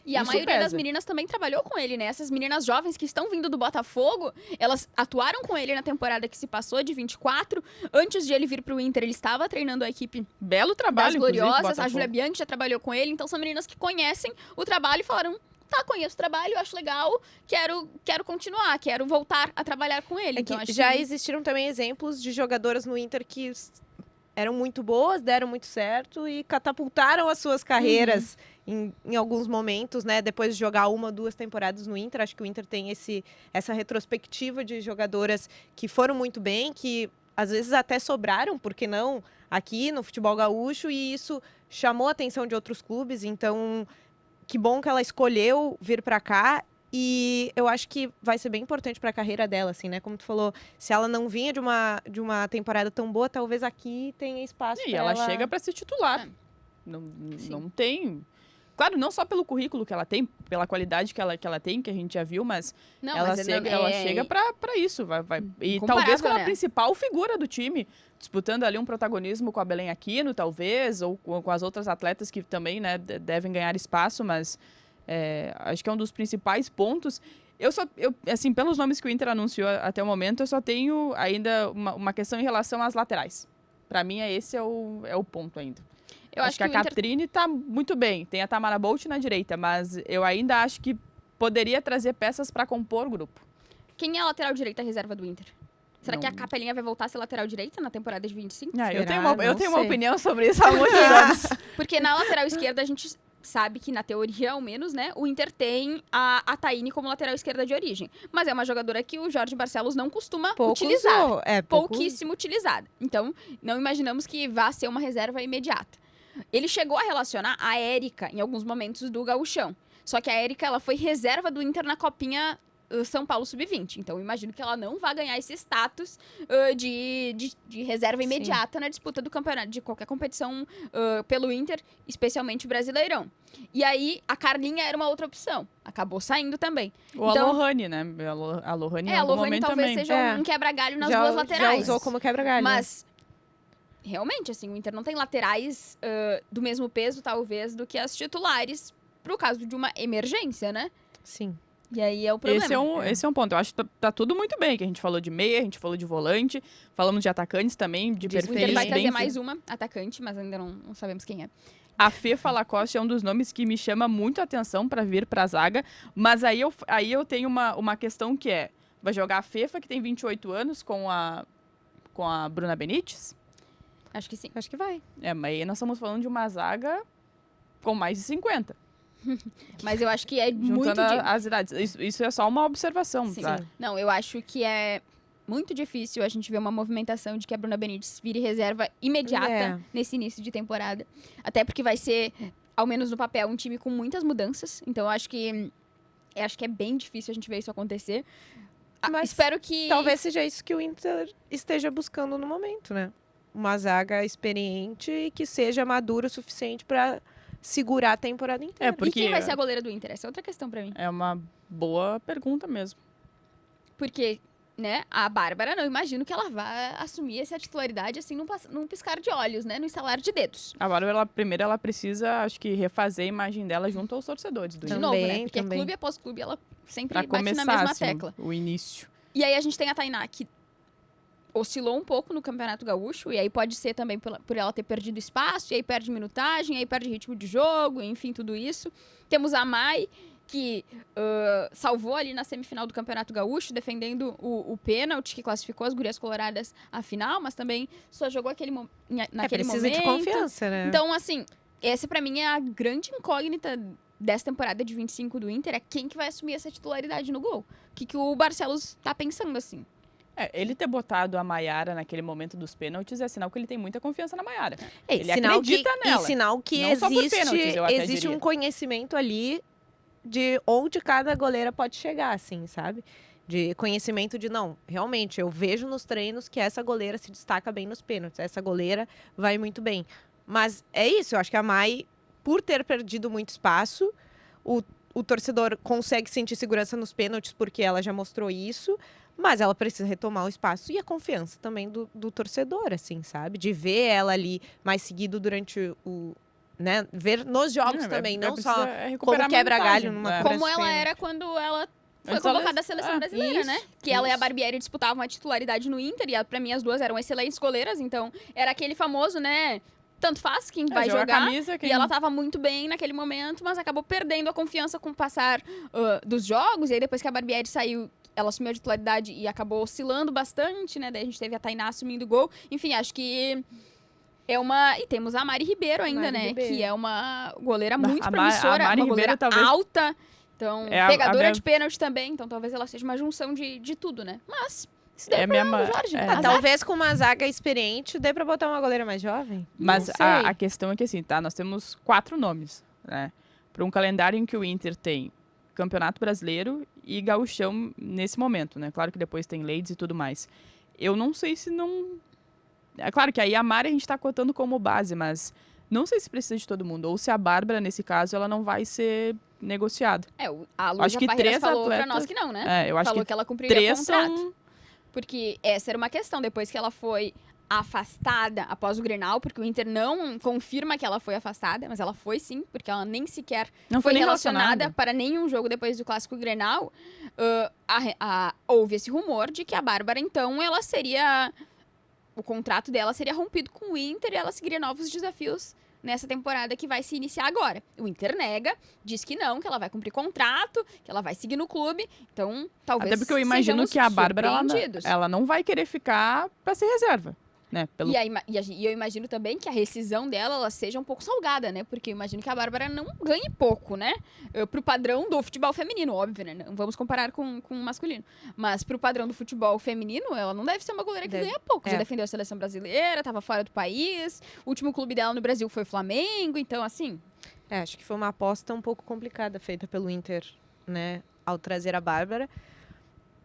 E a Isso maioria das pesa. meninas também trabalhou com ele, né? Essas meninas jovens que estão vindo do Botafogo, elas atuaram com ele na temporada que se passou, de 24. Antes de ele vir pro Inter, ele estava treinando a equipe Belo das trabalho, inclusive, do Gloriosas. A Botafogo. Júlia Bianchi já trabalhou com ele. Então, são meninas que conhecem o trabalho e falaram... Tá, conheço o trabalho, acho legal, quero continuar, quero voltar a trabalhar com ele. É Então, que acho já que... existiram também exemplos de jogadoras no Inter que eram muito boas, deram muito certo e catapultaram as suas carreiras em alguns momentos, né? Depois de jogar 1 ou 2 temporadas no Inter, acho que o Inter tem essa retrospectiva de jogadoras que foram muito bem, que às vezes até sobraram, por que não, aqui no futebol gaúcho, e isso chamou a atenção de outros clubes, então que bom que ela escolheu vir para cá. E eu acho que vai ser bem importante para a carreira dela, assim, né? Como tu falou, se ela não vinha de uma temporada tão boa, talvez aqui tenha espaço E para ela chega para ser titular. Não tem... Claro, não só pelo currículo que ela tem, pela qualidade que ela tem, que a gente já viu, mas Não, ela mas chega pra isso. E Incomparável, talvez como né? a principal figura do time, disputando ali um protagonismo com a Belém Aquino, talvez, ou com as outras atletas que também, né, devem ganhar espaço, mas acho que é um dos principais pontos. Assim, pelos nomes que o Inter anunciou até o momento, eu só tenho ainda uma questão em relação às laterais. Para mim, esse é o ponto ainda. Eu acho que a o Inter... Catrine tá muito bem. Tem a Tamara Bolt na direita, mas eu ainda acho que poderia trazer peças para compor o grupo. Quem é a lateral direita reserva do Inter? Será Não. que a Capelinha vai voltar a ser lateral direita na temporada de 25? Eu Será? tenho uma Não sei. opinião sobre isso há muitos anos. Porque na lateral esquerda a gente sabe que, na teoria, ao menos, né, o Inter tem a Taine como lateral esquerda de origem. Mas é uma jogadora que o Jorge Barcelos não costuma utilizar. Pouquíssimo utilizada. Então, não imaginamos que vá ser uma reserva imediata. Ele chegou a relacionar a Érica em alguns momentos do Gauchão. Só que a Érica, ela foi reserva do Inter na Copinha São Paulo Sub-20. Então, eu imagino que ela não vai ganhar esse status de reserva imediata na disputa do campeonato, de qualquer competição pelo Inter, especialmente o Brasileirão. E aí, a Carlinha era uma outra opção. Acabou saindo também. O Então- Alohane, né? A Lohane em A algum Lohane momento talvez também. seja um quebra-galho nas já, duas laterais. Já usou como quebra-galho. Mas, realmente, assim, o Inter não tem laterais do mesmo peso, talvez, do que as titulares, pro caso de uma emergência, né? Sim. E aí é o problema. Esse é um ponto. Eu acho que tá tudo muito bem, que a gente falou de meia, a gente falou de volante, falamos de atacantes também, de O Inter perfis vai trazer bem... mais uma atacante, mas ainda não sabemos quem é. A Fefa Lacoste é um dos nomes que me chama muito a atenção para vir para a zaga, mas aí eu tenho uma questão que é, vai jogar a Fefa, que tem 28 anos, com a Bruna Benítez? Acho que sim. Acho que vai. Mas aí nós estamos falando de uma zaga com mais de 50, Mas eu acho que é muito... juntando as idades. Isso é só uma observação, Sim. tá? Não, eu acho que é muito difícil a gente ver uma movimentação de que a Bruna Benítez vire reserva imediata nesse início de temporada. Até porque vai ser, ao menos no papel, um time com muitas mudanças. Então, eu acho que é bem difícil a gente ver isso acontecer. Mas espero que... Talvez seja isso que o Inter esteja buscando no momento, né? Uma zaga experiente e que seja madura o suficiente para segurar a temporada inteira. Porque E quem vai ser a goleira do Inter? Essa é outra questão pra mim. é uma boa pergunta mesmo. Porque, né, a Bárbara, não imagino que ela vá assumir essa titularidade assim num piscar de olhos, né? No estalar de dedos. A Bárbara, primeiro, ela precisa, acho que, refazer a imagem dela junto aos torcedores do De Inter. novo, né? Também, Porque também. clube após clube, ela sempre Pra bate começar, na mesma assim, tecla. o início. E aí a gente tem a Tainá, que oscilou um pouco no Campeonato Gaúcho, e aí pode ser também por ela ter perdido espaço, e aí perde minutagem, e aí perde ritmo de jogo, enfim, tudo isso. Temos a Mai, que salvou ali na semifinal do Campeonato Gaúcho, defendendo o pênalti que classificou as gurias coloradas à final, mas também só jogou naquele precisa momento. de confiança, né? Então, assim, essa pra mim é a grande incógnita dessa temporada de 25 do Inter, é quem que vai assumir essa titularidade no gol. O que o Barcelos tá pensando, assim. Ele ter botado a Maiara naquele momento dos pênaltis é sinal que ele tem muita confiança na Maiara. É, Ele sinal acredita nela. E sinal que Não só por pênaltis, eu até existe diria. um conhecimento ali de onde cada goleira pode chegar, assim, sabe? De conhecimento de, não, realmente, eu vejo nos treinos que essa goleira se destaca bem nos pênaltis, essa goleira vai muito bem. Mas é isso, eu acho que a Mai, por ter perdido muito espaço, o torcedor consegue sentir segurança nos pênaltis porque ela já mostrou isso, mas ela precisa retomar o espaço e a confiança também do torcedor, assim, sabe? De ver ela ali mais seguido durante né? Ver nos jogos também, não só como quebra-galho numa como ela era quando ela foi convocada à seleção brasileira, né? Que ela e a Barbieri disputavam a titularidade no Inter, e pra mim as duas eram excelentes goleiras, então era aquele famoso, né? Tanto faz quem vai jogar. Camisa, E ela tava muito bem naquele momento, mas acabou perdendo a confiança com o passar dos jogos. E aí, depois que a Barbieri saiu, ela assumiu a titularidade e acabou oscilando bastante, né? Daí a gente teve a Tainá assumindo o gol. Enfim, acho que é uma... E temos a Mari Ribeiro ainda, Mari né? Ribeiro. Que é uma goleira muito promissora, a Mari uma goleira Ribeiro, talvez... alta. Então, É pegadora de pênalti também. Então, talvez ela seja uma junção de tudo, né? Mas... Jorge, talvez com uma zaga experiente dê pra botar uma goleira mais jovem. Mas a questão é que assim, tá? Nós temos 4 nomes, né? Para um calendário em que o Inter tem Campeonato Brasileiro e Gauchão nesse momento, né? Claro que depois tem Ladies e tudo mais. Eu não sei se não... É claro que aí a Mari a gente tá cotando como base, mas não sei se precisa de todo mundo. Ou se a Bárbara, nesse caso, ela não vai ser negociada. A Luísa Parreiras falou pra nós que não, né? Eu acho falou que ela cumpriria o contrato. São... Porque essa era uma questão, depois que ela foi afastada após o Grenal, porque o Inter não confirma que ela foi afastada, mas ela foi sim, porque ela nem sequer foi relacionada para nenhum jogo depois do Clássico Grenal. Houve esse rumor de que a Bárbara, então, ela seria... O contrato dela seria rompido com o Inter e ela seguiria novos desafios nessa temporada que vai se iniciar agora. O Inter nega, diz que não, que ela vai cumprir contrato, que ela vai seguir no clube. Então, talvez até porque eu imagino que a Bárbara, ela não vai querer ficar pra ser reserva, né? E eu imagino também que a rescisão dela ela seja um pouco salgada, né? Porque eu imagino que a Bárbara não ganhe pouco, né? Pro padrão do futebol feminino, óbvio, né? Não vamos comparar com o masculino. Mas pro padrão do futebol feminino, ela não deve ser uma goleira que ganha pouco. Já defendeu a seleção brasileira, tava fora do país. O último clube dela no Brasil foi o Flamengo, então assim... acho que foi uma aposta um pouco complicada feita pelo Inter, né? Ao trazer a Bárbara.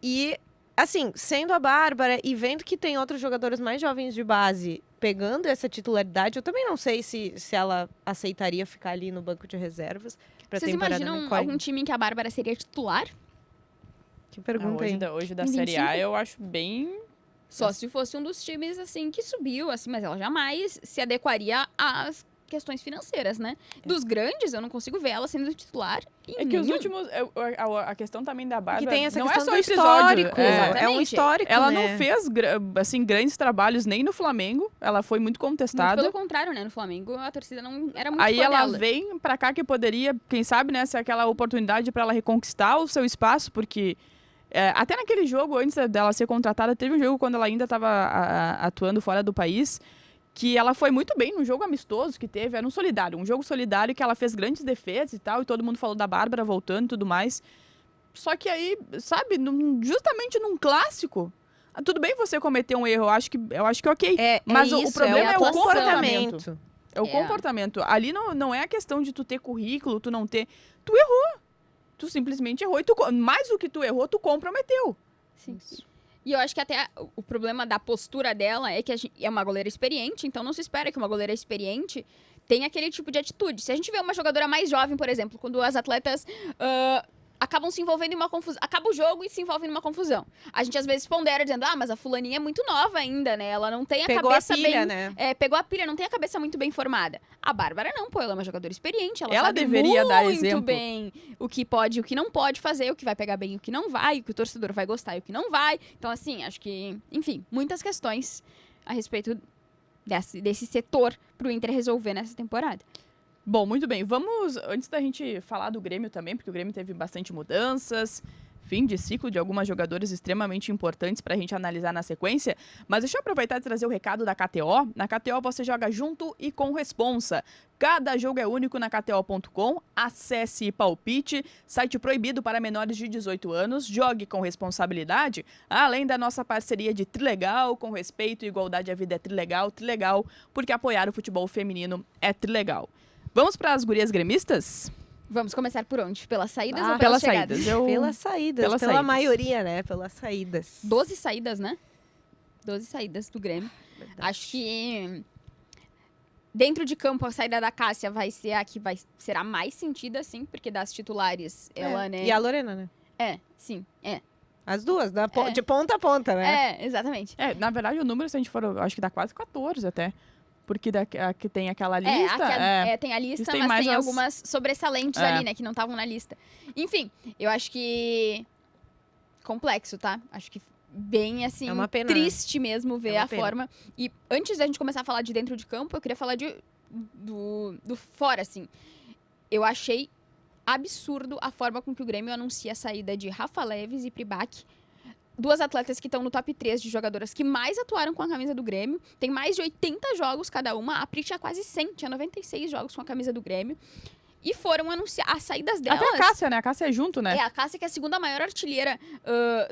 E... assim, sendo a Bárbara e vendo que tem outros jogadores mais jovens de base pegando essa titularidade, eu também não sei se ela aceitaria ficar ali no banco de reservas. Vocês imaginam algum time em que a Bárbara seria titular? Que pergunta aí. Hoje da Série A eu acho bem... Só se fosse um dos times, assim, que subiu, assim, mas ela jamais se adequaria às questões financeiras, né? Dos grandes, eu não consigo ver ela sendo titular. É que os últimos... A questão também da Bárbara... Que tem essa não questão é só do episódio, histórico. É um histórico, ela né? não fez, assim, grandes trabalhos nem no Flamengo. Ela foi muito contestada. Muito pelo contrário, né? No Flamengo, a torcida não era muito Aí fã ela dela. vem pra cá que poderia, quem sabe, né? Ser aquela oportunidade pra ela reconquistar o seu espaço, porque... até naquele jogo, antes dela ser contratada, teve um jogo quando ela ainda estava atuando fora do país, que ela foi muito bem num jogo amistoso que teve, era um jogo solidário que ela fez grandes defesas e tal, e todo mundo falou da Bárbara voltando e tudo mais. Só que aí, sabe, justamente num clássico, tudo bem você cometer um erro, eu acho que ok, mas o problema é o comportamento. É o comportamento. Ali não é a questão de tu ter currículo, tu não ter... Tu errou. Tu simplesmente errou. E mais do que tu errou, tu comprometeu. Sim. E eu acho que até o problema da postura dela é que é uma goleira experiente, então não se espera que uma goleira experiente tenha aquele tipo de atitude. Se a gente vê uma jogadora mais jovem, por exemplo, quando as atletas... acabam se envolvendo em uma confusão. Acaba o jogo e se envolvem numa confusão. A gente às vezes pondera dizendo, mas a fulaninha é muito nova ainda, né? Ela não tem a cabeça bem... né? Pegou a pilha, não tem a cabeça muito bem formada. A Bárbara não, ela é uma jogadora experiente. Ela sabe deveria dar exemplo. muito bem o que pode e o que não pode fazer, o que vai pegar bem e o que não vai, o que o torcedor vai gostar e o que não vai. Então, assim, acho que... Enfim, muitas questões a respeito desse setor pro Inter resolver nessa temporada. Bom, muito bem. Vamos, antes da gente falar do Grêmio também, porque o Grêmio teve bastante mudanças, fim de ciclo de algumas jogadoras extremamente importantes para a gente analisar na sequência, mas deixa eu aproveitar e trazer o recado da KTO. Na KTO você joga junto e com responsa. Cada jogo é único na KTO.com. Acesse e palpite. Site proibido para menores de 18 anos. Jogue com responsabilidade. Além da nossa parceria de Trilegal, com respeito e igualdade à vida é Trilegal. Trilegal, porque apoiar o futebol feminino é Trilegal. Vamos para as gurias gremistas? Vamos começar por onde? Pelas saídas ou Pelas pelas chegadas? saídas. Pelas saídas, Pelas pela saídas. maioria, né? Pelas saídas. 12 saídas, né? 12 saídas do Grêmio. Verdade. Acho que dentro de campo a saída da Cássia vai ser a que será mais sentida, sim, porque das titulares, ela, né? E a Lorena, né? É, sim, é. As duas, É. de ponta a ponta, né? É, exatamente. Na verdade, o número, se a gente for, eu acho que dá quase 14 até. Porque que tem aquela lista. Tem a lista, tem mas mais tem as- algumas sobressalentes É. ali, né, que não estavam na lista. Enfim, eu acho que complexo, tá? Acho que bem, assim, É uma pena, né? triste mesmo ver É uma a pena. forma. E antes da gente começar a falar de dentro de campo, eu queria falar do fora, assim. Eu achei absurdo a forma com que o Grêmio anuncia a saída de Rafa Leves e Pribac. Duas atletas que estão no top 3 de jogadoras que mais atuaram com a camisa do Grêmio. Tem mais de 80 jogos cada uma. A Pri tinha quase 100, tinha 96 jogos com a camisa do Grêmio. E foram anunciar as saídas delas. Até a Cássia, né? A Cássia é junto, né? É, a Cássia, que é a segunda maior artilheira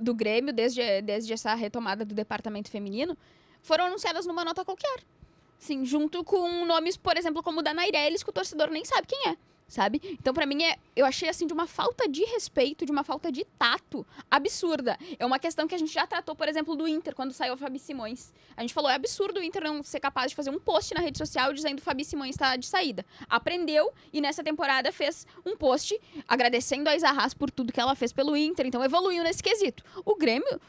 do Grêmio desde essa retomada do departamento feminino, foram anunciadas numa nota qualquer. Sim, junto com nomes, por exemplo, como o da Nairelles, que o torcedor nem sabe quem é. Sabe? Então, pra mim, eu achei, assim, de uma falta de respeito, de uma falta de tato absurda. É uma questão que a gente já tratou, por exemplo, do Inter, quando saiu a Fabi Simões. A gente falou, é absurdo o Inter não ser capaz de fazer um post na rede social dizendo Fabi Simões está de saída. Aprendeu e nessa temporada fez um post agradecendo a Isa Haas por tudo que ela fez pelo Inter. Então, evoluiu nesse quesito. O Grêmio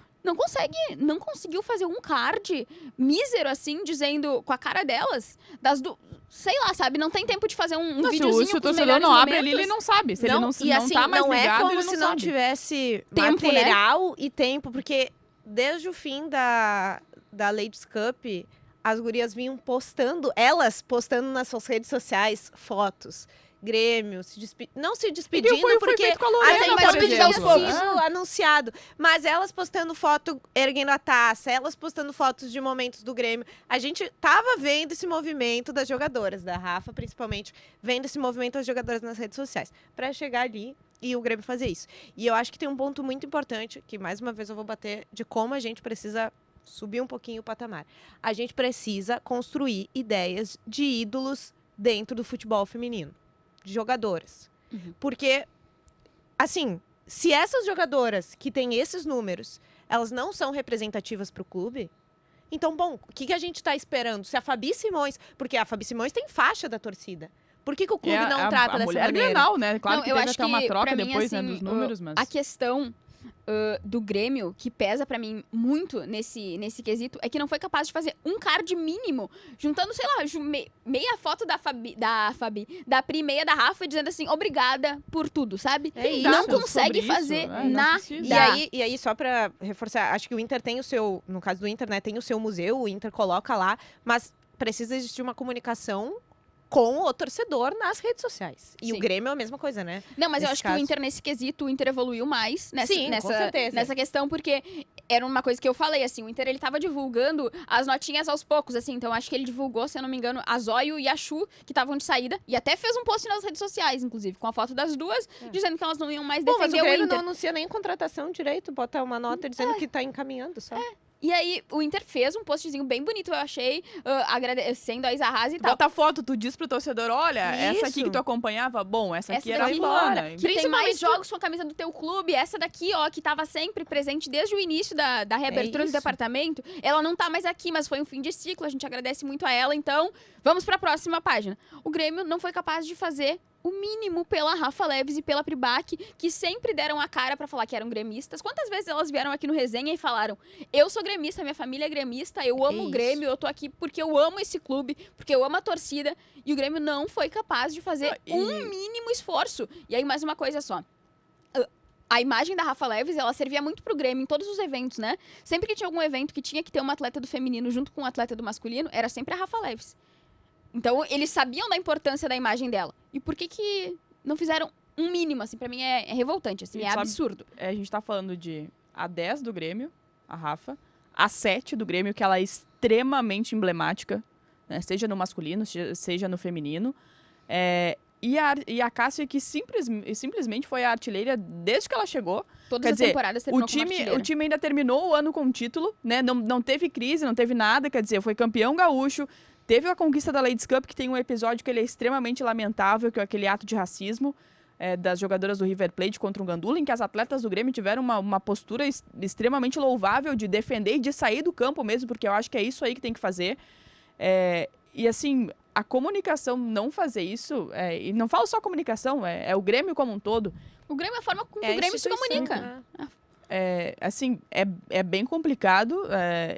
não conseguiu fazer um card mísero, assim, dizendo com a cara delas, sei lá, sabe? Não tem tempo de fazer um Não, videozinho se o com os torcedor não melhores abre ali, momentos. ele não sabe. Se ele não, e assim, tá mais não ligado, é como ele se não não sabe. tivesse Tempo, né? material e tempo, porque desde o fim da Ladies Cup, as gurias vinham elas postando nas suas redes sociais fotos. Grêmio, não se despedindo, foi porque feito com a as Lorena, mas por despedidas aos exemplo. tinham sido anunciado. Mas elas postando foto erguendo a taça, elas postando fotos de momentos do Grêmio. A gente tava vendo esse movimento das jogadoras, da Rafa principalmente, vendo esse movimento das jogadoras nas redes sociais, pra chegar ali e o Grêmio fazer isso. E eu acho que tem um ponto muito importante, que mais uma vez eu vou bater, de como a gente precisa subir um pouquinho o patamar. A gente precisa construir ideias de ídolos dentro do futebol feminino, de jogadoras. Uhum. Porque, assim, se essas jogadoras que têm esses números, elas não são representativas para o clube, então, bom, o que a gente está esperando? Se a Fabi Simões... Porque a Fabi Simões tem faixa da torcida. Por que o clube não trata a dessa mulher maneira? Grenal, né? Claro Não, que eu teve acho até uma que, troca pra mim, depois, né, assim, dos números, mas... A questão do Grêmio, que pesa pra mim muito nesse quesito, é que não foi capaz de fazer um card mínimo, juntando, sei lá, meia foto da Pri, meia da Rafa, dizendo assim, obrigada por tudo, sabe? É isso. Não Sobre consegue isso, fazer não nada. precisa. E aí, só pra reforçar, acho que o Inter tem o seu, no caso do Inter, né, tem o seu museu, o Inter coloca lá, mas precisa existir uma comunicação com o torcedor nas redes sociais. E Sim. o Grêmio é a mesma coisa, né? Não, mas eu Nesse acho que caso. o Inter, nesse quesito, o Inter evoluiu mais Sim, com certeza. nessa questão, porque era uma coisa que eu falei, assim, o Inter, ele tava divulgando as notinhas aos poucos, assim, então acho que ele divulgou, se eu não me engano, a Zóio e a Chu, que estavam de saída, e até fez um post nas redes sociais, inclusive, com a foto das duas, dizendo que elas não iam mais Bom, mas defender o o Grêmio Inter. não anuncia nem contratação direito, bota uma nota dizendo que tá encaminhando, só. E aí, o Inter fez um postzinho bem bonito, eu achei, agradecendo a Isa Haas e tal. Bota a foto, tu diz pro torcedor, olha, essa aqui Isso. que tu acompanhava, bom, essa aqui Essa era daqui, fulana. que tem mais Principalmente- jogos com a camisa do teu clube, essa daqui, ó, que tava sempre presente desde o início da reabertura do isso. departamento, ela não tá mais aqui, mas foi um fim de ciclo, a gente agradece muito a ela, então vamos pra próxima página. O Grêmio não foi capaz de fazer o mínimo pela Rafa Leves e pela Pribac, que sempre deram a cara pra falar que eram gremistas. Quantas vezes elas vieram aqui no Resenha e falaram, eu sou gremista, minha família é gremista, eu amo o isso. Grêmio, eu tô aqui porque eu amo esse clube, porque eu amo a torcida, e o Grêmio não foi capaz de fazer um mínimo esforço. E aí, mais uma coisa só. A imagem da Rafa Leves, ela servia muito pro Grêmio em todos os eventos, né? Sempre que tinha algum evento que tinha que ter uma atleta do feminino junto com um atleta do masculino, era sempre a Rafa Leves. Então, eles sabiam da importância da imagem dela. E por que não fizeram um mínimo, assim? Pra mim é revoltante, assim, é absurdo. A gente tá falando de a 10 do Grêmio, a Rafa, a 7 do Grêmio, que ela é extremamente emblemática, né? Seja no masculino, seja no feminino. E a Cássia, que simplesmente foi a artilheira desde que ela chegou. Todas as temporadas terminou como artilheira. O time ainda terminou o ano com o título, né? Não teve crise, não teve nada, quer dizer, foi campeão gaúcho. Teve a conquista da Ladies Cup, que tem um episódio que ele é extremamente lamentável, que é aquele ato de racismo das jogadoras do River Plate contra o Gandula, em que as atletas do Grêmio tiveram uma postura extremamente louvável de defender e de sair do campo mesmo, porque eu acho que é isso aí que tem que fazer. E assim, a comunicação não fazer isso, e não falo só comunicação, é o Grêmio como um todo. O Grêmio é a forma como o Grêmio se comunica. Assim, é bem complicado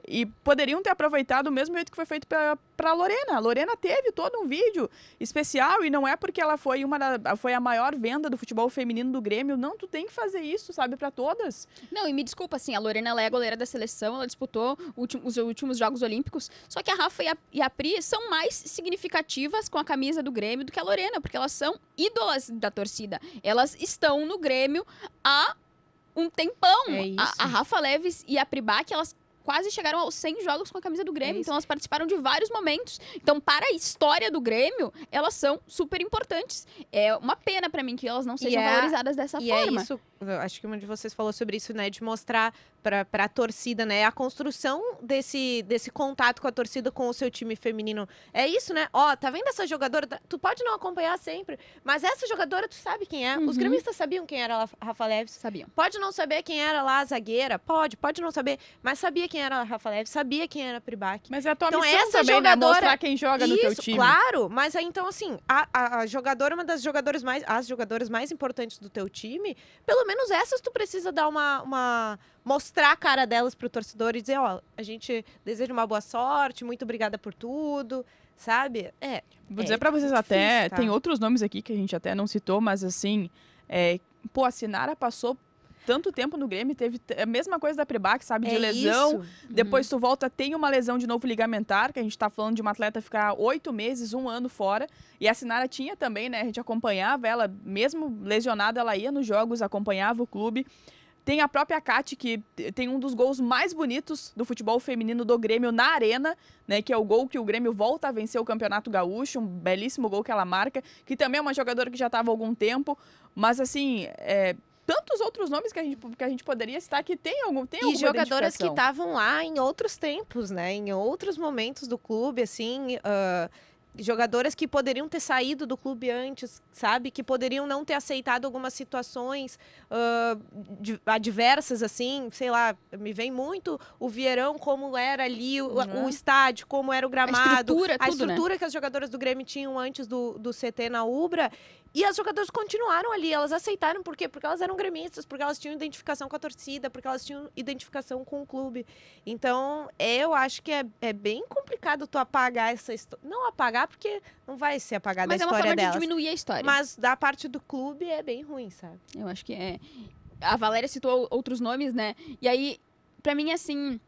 e poderiam ter aproveitado o mesmo jeito que foi feito para a Lorena. A Lorena teve todo um vídeo especial e não é porque ela foi a maior venda do futebol feminino do Grêmio. Não, tu tem que fazer isso, sabe, para todas. Não, e me desculpa, assim, a Lorena ela é a goleira da seleção, ela disputou os últimos Jogos Olímpicos, só que a Rafa e a Pri são mais significativas com a camisa do Grêmio do que a Lorena, porque elas são ídolas da torcida. Elas estão no Grêmio há um tempão. A Rafa Leves e a Pribac, elas quase chegaram aos 100 jogos com a camisa do Grêmio. Então, elas participaram de vários momentos. Então, para a história do Grêmio, elas são super importantes. É uma pena pra mim que elas não sejam valorizadas dessa forma. É isso, acho que uma de vocês falou sobre isso, né? De mostrar para a torcida, né? A construção desse contato com a torcida, com o seu time feminino. É isso, né? Ó, tá vendo essa jogadora? Tu pode não acompanhar sempre, mas essa jogadora tu sabe quem é. Os gremistas sabiam quem era a Rafa Leves. Sabiam. Pode não saber quem era lá a zagueira, pode não saber, mas sabia quem era a Rafa Leves, sabia quem era a Pribac. Mas é a tua então, missão essa também, jogadora, né? Mostrar quem joga no teu time. Claro, mas aí então assim, a jogadora, uma das jogadoras as jogadoras mais importantes do teu time, pelo menos essas tu precisa dar mostrar a cara delas pro torcedor e dizer, ó, a gente deseja uma boa sorte, muito obrigada por tudo, sabe? Vou dizer pra vocês difícil, até, tá? tem outros nomes aqui que a gente até não citou, mas assim, a Sinara passou tanto tempo no Grêmio, teve a mesma coisa da Pribac, sabe, de lesão. Isso. Depois tu volta, tem uma lesão de novo ligamentar, que a gente tá falando de uma atleta ficar 8 meses, 1 ano fora. E a Sinara tinha também, né, a gente acompanhava ela, mesmo lesionada, ela ia nos jogos, acompanhava o clube. Tem a própria Kati, que tem um dos gols mais bonitos do futebol feminino do Grêmio na Arena, né? Que é o gol que o Grêmio volta a vencer o Campeonato Gaúcho, um belíssimo gol que ela marca, que também é uma jogadora que já estava há algum tempo, mas assim, tantos outros nomes que a gente poderia citar que tem alguma E jogadoras que identificação. estavam lá em outros tempos, né? Em outros momentos do clube, assim, jogadoras que poderiam ter saído do clube antes, sabe? Que poderiam não ter aceitado algumas situações adversas, assim, sei lá, me vem muito o Vieirão, como era ali o estádio, como era o gramado, a estrutura, que as jogadoras do Grêmio tinham antes do CT na Ubra. E as jogadoras continuaram ali, elas aceitaram, por quê? Porque elas eram gremistas, porque elas tinham identificação com a torcida, porque elas tinham identificação com o clube. Então, eu acho que é bem complicado tu apagar essa história. Não apagar, porque não vai ser apagada a história delas. Mas é uma forma de diminuir a história. Mas da parte do clube é bem ruim, sabe? Eu acho que A Valéria citou outros nomes, né? E aí, pra mim, assim...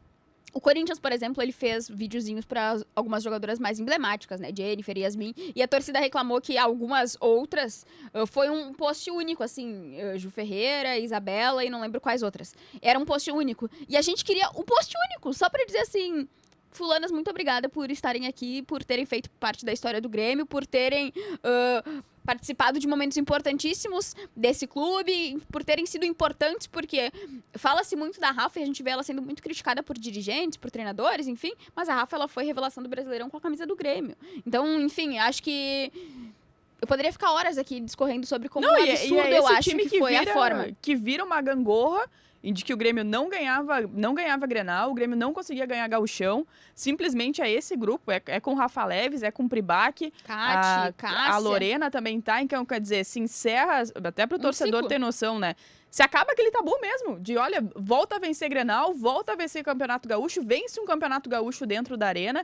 O Corinthians, por exemplo, ele fez videozinhos para algumas jogadoras mais emblemáticas, né? Jennifer e Yasmin. E a torcida reclamou que algumas outras foi um post único, assim. Ju Ferreira, Isabela e não lembro quais outras. Era um post único. E a gente queria um post único, só para dizer assim... Fulanas, muito obrigada por estarem aqui, por terem feito parte da história do Grêmio, por terem participado de momentos importantíssimos desse clube, por terem sido importantes, porque fala-se muito da Rafa e a gente vê ela sendo muito criticada por dirigentes, por treinadores, enfim, mas a Rafa ela foi revelação do Brasileirão com a camisa do Grêmio. Então, enfim, acho que eu poderia ficar horas aqui discorrendo sobre como absurdo eu acho que foi a forma. Que vira uma gangorra, de que o Grêmio não ganhava Grenal, o Grêmio não conseguia ganhar Gauchão, simplesmente é esse grupo, é com Rafa Leves, é com Pribac, a Lorena também tá, então quer dizer, se encerra, até pro torcedor ter noção, né? Se acaba aquele tabu mesmo, de olha, volta a vencer Grenal, volta a vencer Campeonato Gaúcho, vence um Campeonato Gaúcho dentro da Arena,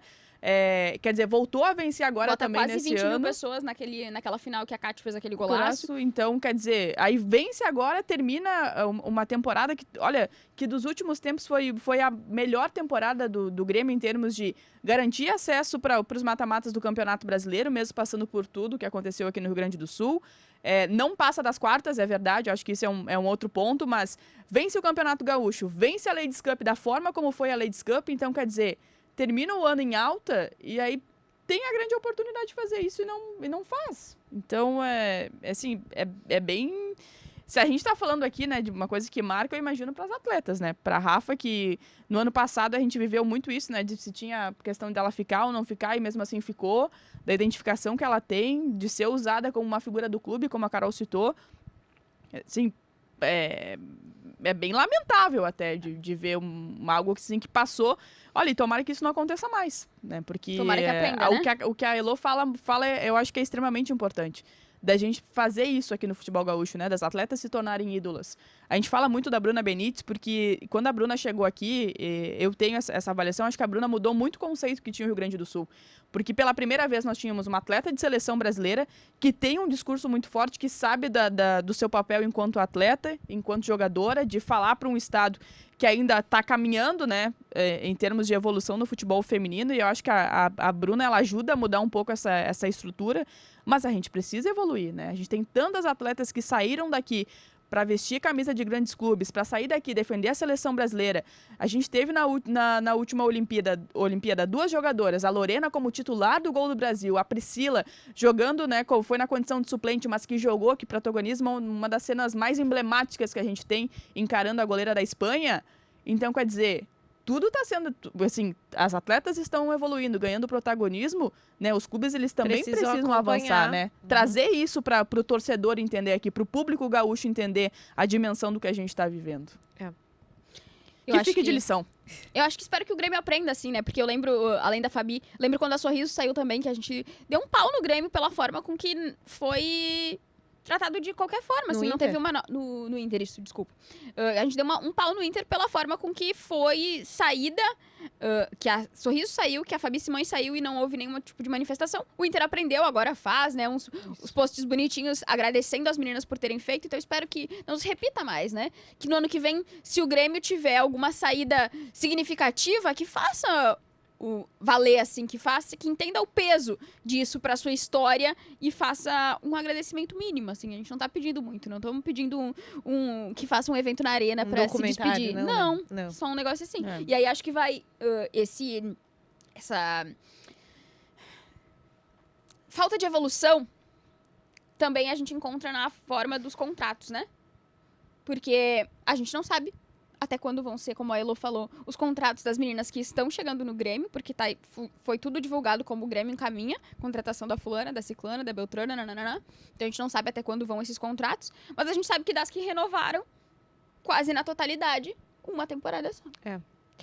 quer dizer, voltou a vencer agora Bota também quase nesse 20 mil ano. pessoas naquela final que a Cátia fez aquele golaço. Então, quer dizer, aí vence agora, termina uma temporada que, olha, que dos últimos tempos foi a melhor temporada do Grêmio em termos de garantir acesso para os mata-matas do Campeonato Brasileiro, mesmo passando por tudo que aconteceu aqui no Rio Grande do Sul. Não passa das quartas, é verdade, eu acho que isso é um outro ponto, mas vence o Campeonato Gaúcho, vence a Ladies Cup da forma como foi a Ladies Cup, então, quer dizer, termina o ano em alta e aí tem a grande oportunidade de fazer isso e não faz. Então, assim, é bem... Se a gente tá falando aqui, né, de uma coisa que marca, eu imagino para as atletas, né? Para a Rafa, que no ano passado a gente viveu muito isso, né? De se tinha questão dela ficar ou não ficar, e mesmo assim ficou, da identificação que ela tem, de ser usada como uma figura do clube, como a Carol citou. Assim, é bem lamentável até de ver algo assim que passou. Olha, e tomara que isso não aconteça mais, né? Porque Tomara que aprenda, né? o que a Elo fala, eu acho que é extremamente importante. Da gente fazer isso aqui no futebol gaúcho, né? Das atletas se tornarem ídolas. A gente fala muito da Bruna Benítez, porque quando a Bruna chegou aqui, eu tenho essa avaliação, acho que a Bruna mudou muito o conceito que tinha o Rio Grande do Sul. Porque pela primeira vez nós tínhamos uma atleta de seleção brasileira que tem um discurso muito forte, que sabe do seu papel enquanto atleta, enquanto jogadora, de falar para um estado que ainda está caminhando, né, em termos de evolução no futebol feminino, e eu acho que a Bruna, ela ajuda a mudar um pouco essa estrutura, mas a gente precisa evoluir, né? A gente tem tantas atletas que saíram daqui para vestir camisa de grandes clubes, para sair daqui, defender a seleção brasileira. A gente teve na última Olimpíada 2 jogadoras, a Lorena como titular do gol do Brasil, a Priscila jogando, né, foi na condição de suplente, mas que jogou, que protagonismo, uma das cenas mais emblemáticas que a gente tem, encarando a goleira da Espanha. Então, quer dizer, tudo está sendo, assim, as atletas estão evoluindo, ganhando protagonismo, né? Os clubes, eles também precisam avançar, né? Trazer isso para o torcedor entender aqui, para o público gaúcho entender a dimensão do que a gente está vivendo. Que fique de lição. Eu acho que espero que o Grêmio aprenda, assim, né? Porque eu lembro, além da Fabi, lembro quando a Sorriso saiu também, que a gente deu um pau no Grêmio pela forma com que foi tratado de qualquer forma, assim, não teve uma... No Inter, isso, desculpa. A gente deu um pau no Inter pela forma com que foi saída, que a Sorriso saiu, que a Fabi Simões saiu e não houve nenhum tipo de manifestação. O Inter aprendeu, agora faz, né, os posts bonitinhos agradecendo as meninas por terem feito, então eu espero que não se repita mais, né? Que no ano que vem, se o Grêmio tiver alguma saída significativa, que faça... valer, assim, que entenda o peso disso pra sua história e faça um agradecimento mínimo, assim, a gente não tá pedindo muito, não estamos pedindo que faça um evento na arena pra se despedir. Não, só um negócio assim. E aí acho que vai essa falta de evolução também a gente encontra na forma dos contratos, né? Porque a gente não sabe até quando vão ser, como a Elo falou, os contratos das meninas que estão chegando no Grêmio, porque foi tudo divulgado como o Grêmio encaminha, contratação da fulana, da ciclana, da beltrana, nananana. Então a gente não sabe até quando vão esses contratos, mas a gente sabe que das que renovaram, quase na totalidade, uma temporada só.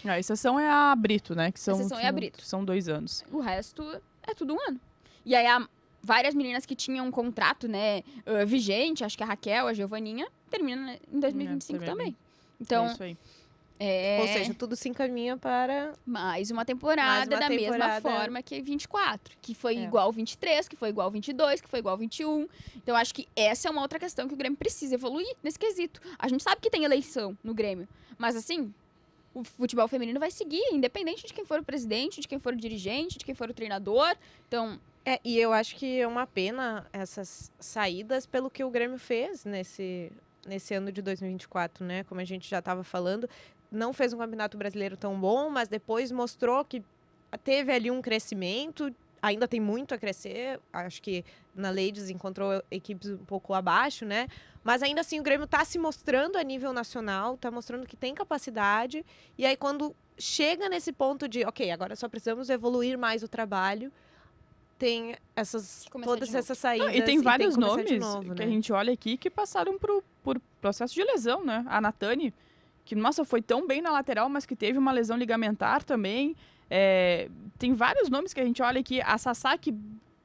A exceção é a Brito, né? A exceção é a Brito. São 2 anos. O resto é tudo um ano. E aí várias meninas que tinham um contrato, né, vigente, acho que a Raquel, a Giovaninha, termina em 2025 também. Então, é isso aí. Ou seja, tudo se encaminha para mais uma temporada da mesma forma que 24, que foi igual 23, que foi igual 22, que foi igual 21. Então, acho que essa é uma outra questão que o Grêmio precisa evoluir nesse quesito. A gente sabe que tem eleição no Grêmio, mas assim, o futebol feminino vai seguir, independente de quem for o presidente, de quem for o dirigente, de quem for o treinador. Então... e eu acho que é uma pena essas saídas pelo que o Grêmio fez nesse ano de 2024, né? Como a gente já estava falando, não fez um campeonato brasileiro tão bom, mas depois mostrou que teve ali um crescimento, ainda tem muito a crescer, acho que na Ladies encontrou equipes um pouco abaixo, né? Mas ainda assim o Grêmio está se mostrando a nível nacional, está mostrando que tem capacidade, e aí quando chega nesse ponto de, ok, agora só precisamos evoluir mais o trabalho, tem todas essas saídas. E tem vários nomes novo, que né? a gente olha aqui que passaram por processo de lesão, né? A Natane, que, nossa, foi tão bem na lateral, mas que teve uma lesão ligamentar também. Tem vários nomes que a gente olha aqui. A Sassá, que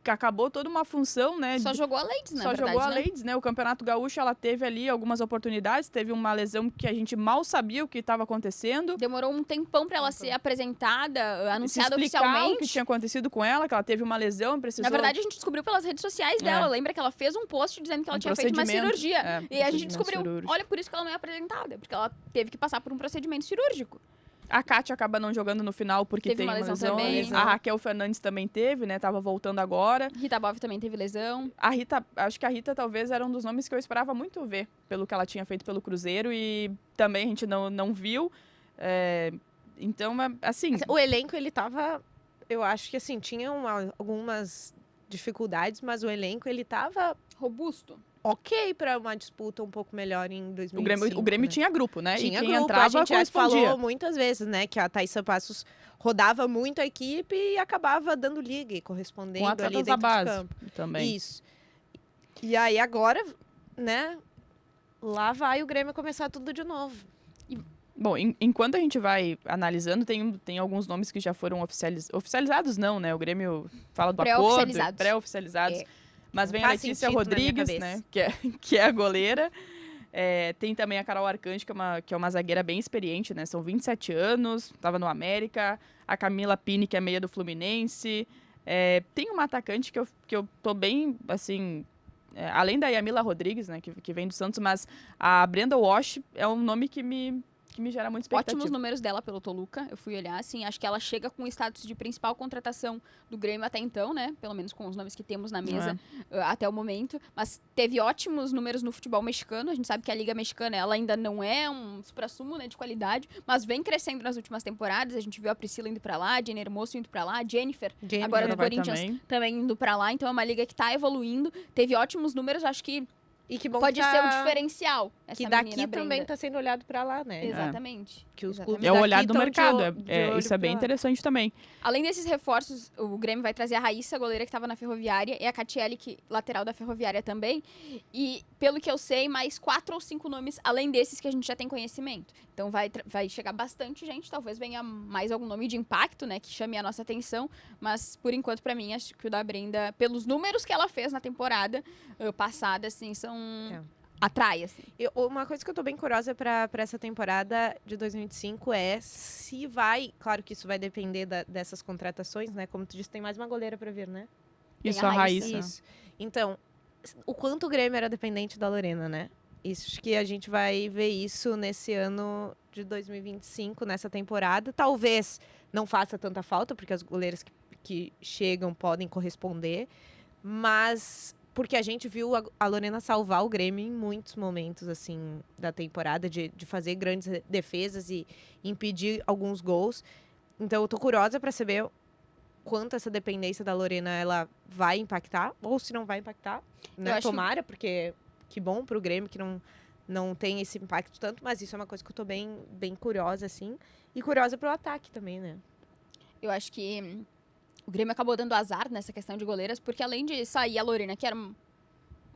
porque acabou toda uma função, né? Só jogou a Ladies, na Só verdade, jogou a né? Ladies, né? O Campeonato Gaúcho, ela teve ali algumas oportunidades, teve uma lesão que a gente mal sabia o que estava acontecendo. Demorou um tempão pra ela ser apresentada, anunciada Se explicar oficialmente. o que tinha acontecido com ela, que ela teve uma lesão e precisou... Na verdade, a gente descobriu pelas redes sociais dela. Lembra que ela fez um post dizendo que ela tinha feito uma procedimento, cirurgia. E a gente procedimento descobriu, cirúrgico. olha, por isso que ela não é apresentada. Porque ela teve que passar por um procedimento cirúrgico. A Kátia acaba não jogando no final porque Teve tem uma uma lesão lesão. também. A Raquel Fernandes também teve, né? Tava voltando agora. Rita Boff também teve lesão. A Rita, acho que a Rita talvez era um dos nomes que eu esperava muito ver, pelo que ela tinha feito pelo Cruzeiro e também a gente não viu. Então, assim... O elenco, ele tava... Eu acho que, assim, tinha algumas dificuldades, mas o elenco, ele tava Robusto. ok para uma disputa um pouco melhor em 2025. O Grêmio né? tinha grupo, né? Tinha e quem grupo, entrava a gente já correspondia. falou muitas vezes, né, que a Thaísa Passos rodava muito a equipe e acabava dando liga e correspondendo Com ali atletas dentro da de base campo. também. Isso. E aí agora, né, lá vai o Grêmio começar tudo de novo. Bom, enquanto a gente vai analisando, tem alguns nomes que já foram oficializados, não, né? O Grêmio fala do acordo, Pré-oficializados. pré-oficializados. Mas vem a faz Letícia sentido na minha Rodrigues, cabeça. né? Que é a goleira. Tem também a Carol Arcanjo, que é uma zagueira bem experiente, né? São 27 anos, estava no América. A Camila Pini, que é meia do Fluminense. Tem uma atacante que eu tô bem, assim... além da Yamila Rodrigues, né? Que vem do Santos, mas a Brenda Walsh é um nome que me gera muita expectativa. Ótimos números dela pelo Toluca. Eu fui olhar, assim, acho que ela chega com o status de principal contratação do Grêmio até então, né? Pelo menos com os nomes que temos na mesa até o momento. Mas teve ótimos números no futebol mexicano. A gente sabe que a Liga Mexicana, ela ainda não é um supra-sumo, né, de qualidade, mas vem crescendo nas últimas temporadas. A gente viu a Priscila indo pra lá, a Jenny Hermoso indo pra lá, a Jennifer agora ela do vai Corinthians também indo pra lá. Então é uma liga que tá evoluindo. Teve ótimos números, acho que E que bom pode que ser o diferencial. Essa que daqui menina, também Brenda. tá sendo olhado para lá, né? Exatamente. Que os Exatamente. clubes É o daqui olhar do tão de mercado. olho Isso é bem pra lá. interessante também. Além desses reforços, o Grêmio vai trazer a Raíssa, goleira que estava na Ferroviária, e a Catiele, lateral da Ferroviária também. E, pelo que eu sei, mais 4 ou 5 nomes, além desses que a gente já tem conhecimento. Então vai chegar bastante gente, talvez venha mais algum nome de impacto, né, que chame a nossa atenção. Mas, por enquanto, para mim, acho que o da Brenda, pelos números que ela fez na temporada passada, assim, são... Atrai, assim. Uma coisa que eu tô bem curiosa para essa temporada de 2025 é se vai... Claro que isso vai depender dessas contratações, né? Como tu disse, tem mais uma goleira para vir, né? Isso, a a Raíssa. Isso. Então, o quanto o Grêmio era dependente da Lorena, né? Isso, acho que a gente vai ver isso nesse ano de 2025, nessa temporada. Talvez não faça tanta falta, porque as goleiras que chegam podem corresponder. Mas... porque a gente viu a Lorena salvar o Grêmio em muitos momentos, assim, da temporada, de fazer grandes defesas e impedir alguns gols. Então, eu tô curiosa para saber quanto essa dependência da Lorena, ela vai impactar, ou se não vai impactar, né? Tomara, porque que bom pro Grêmio que não tem esse impacto tanto, mas isso é uma coisa que eu tô bem, bem curiosa, assim. E curiosa pro ataque também, né? Eu acho que o Grêmio acabou dando azar nessa questão de goleiras, porque além de sair a Lorena, que era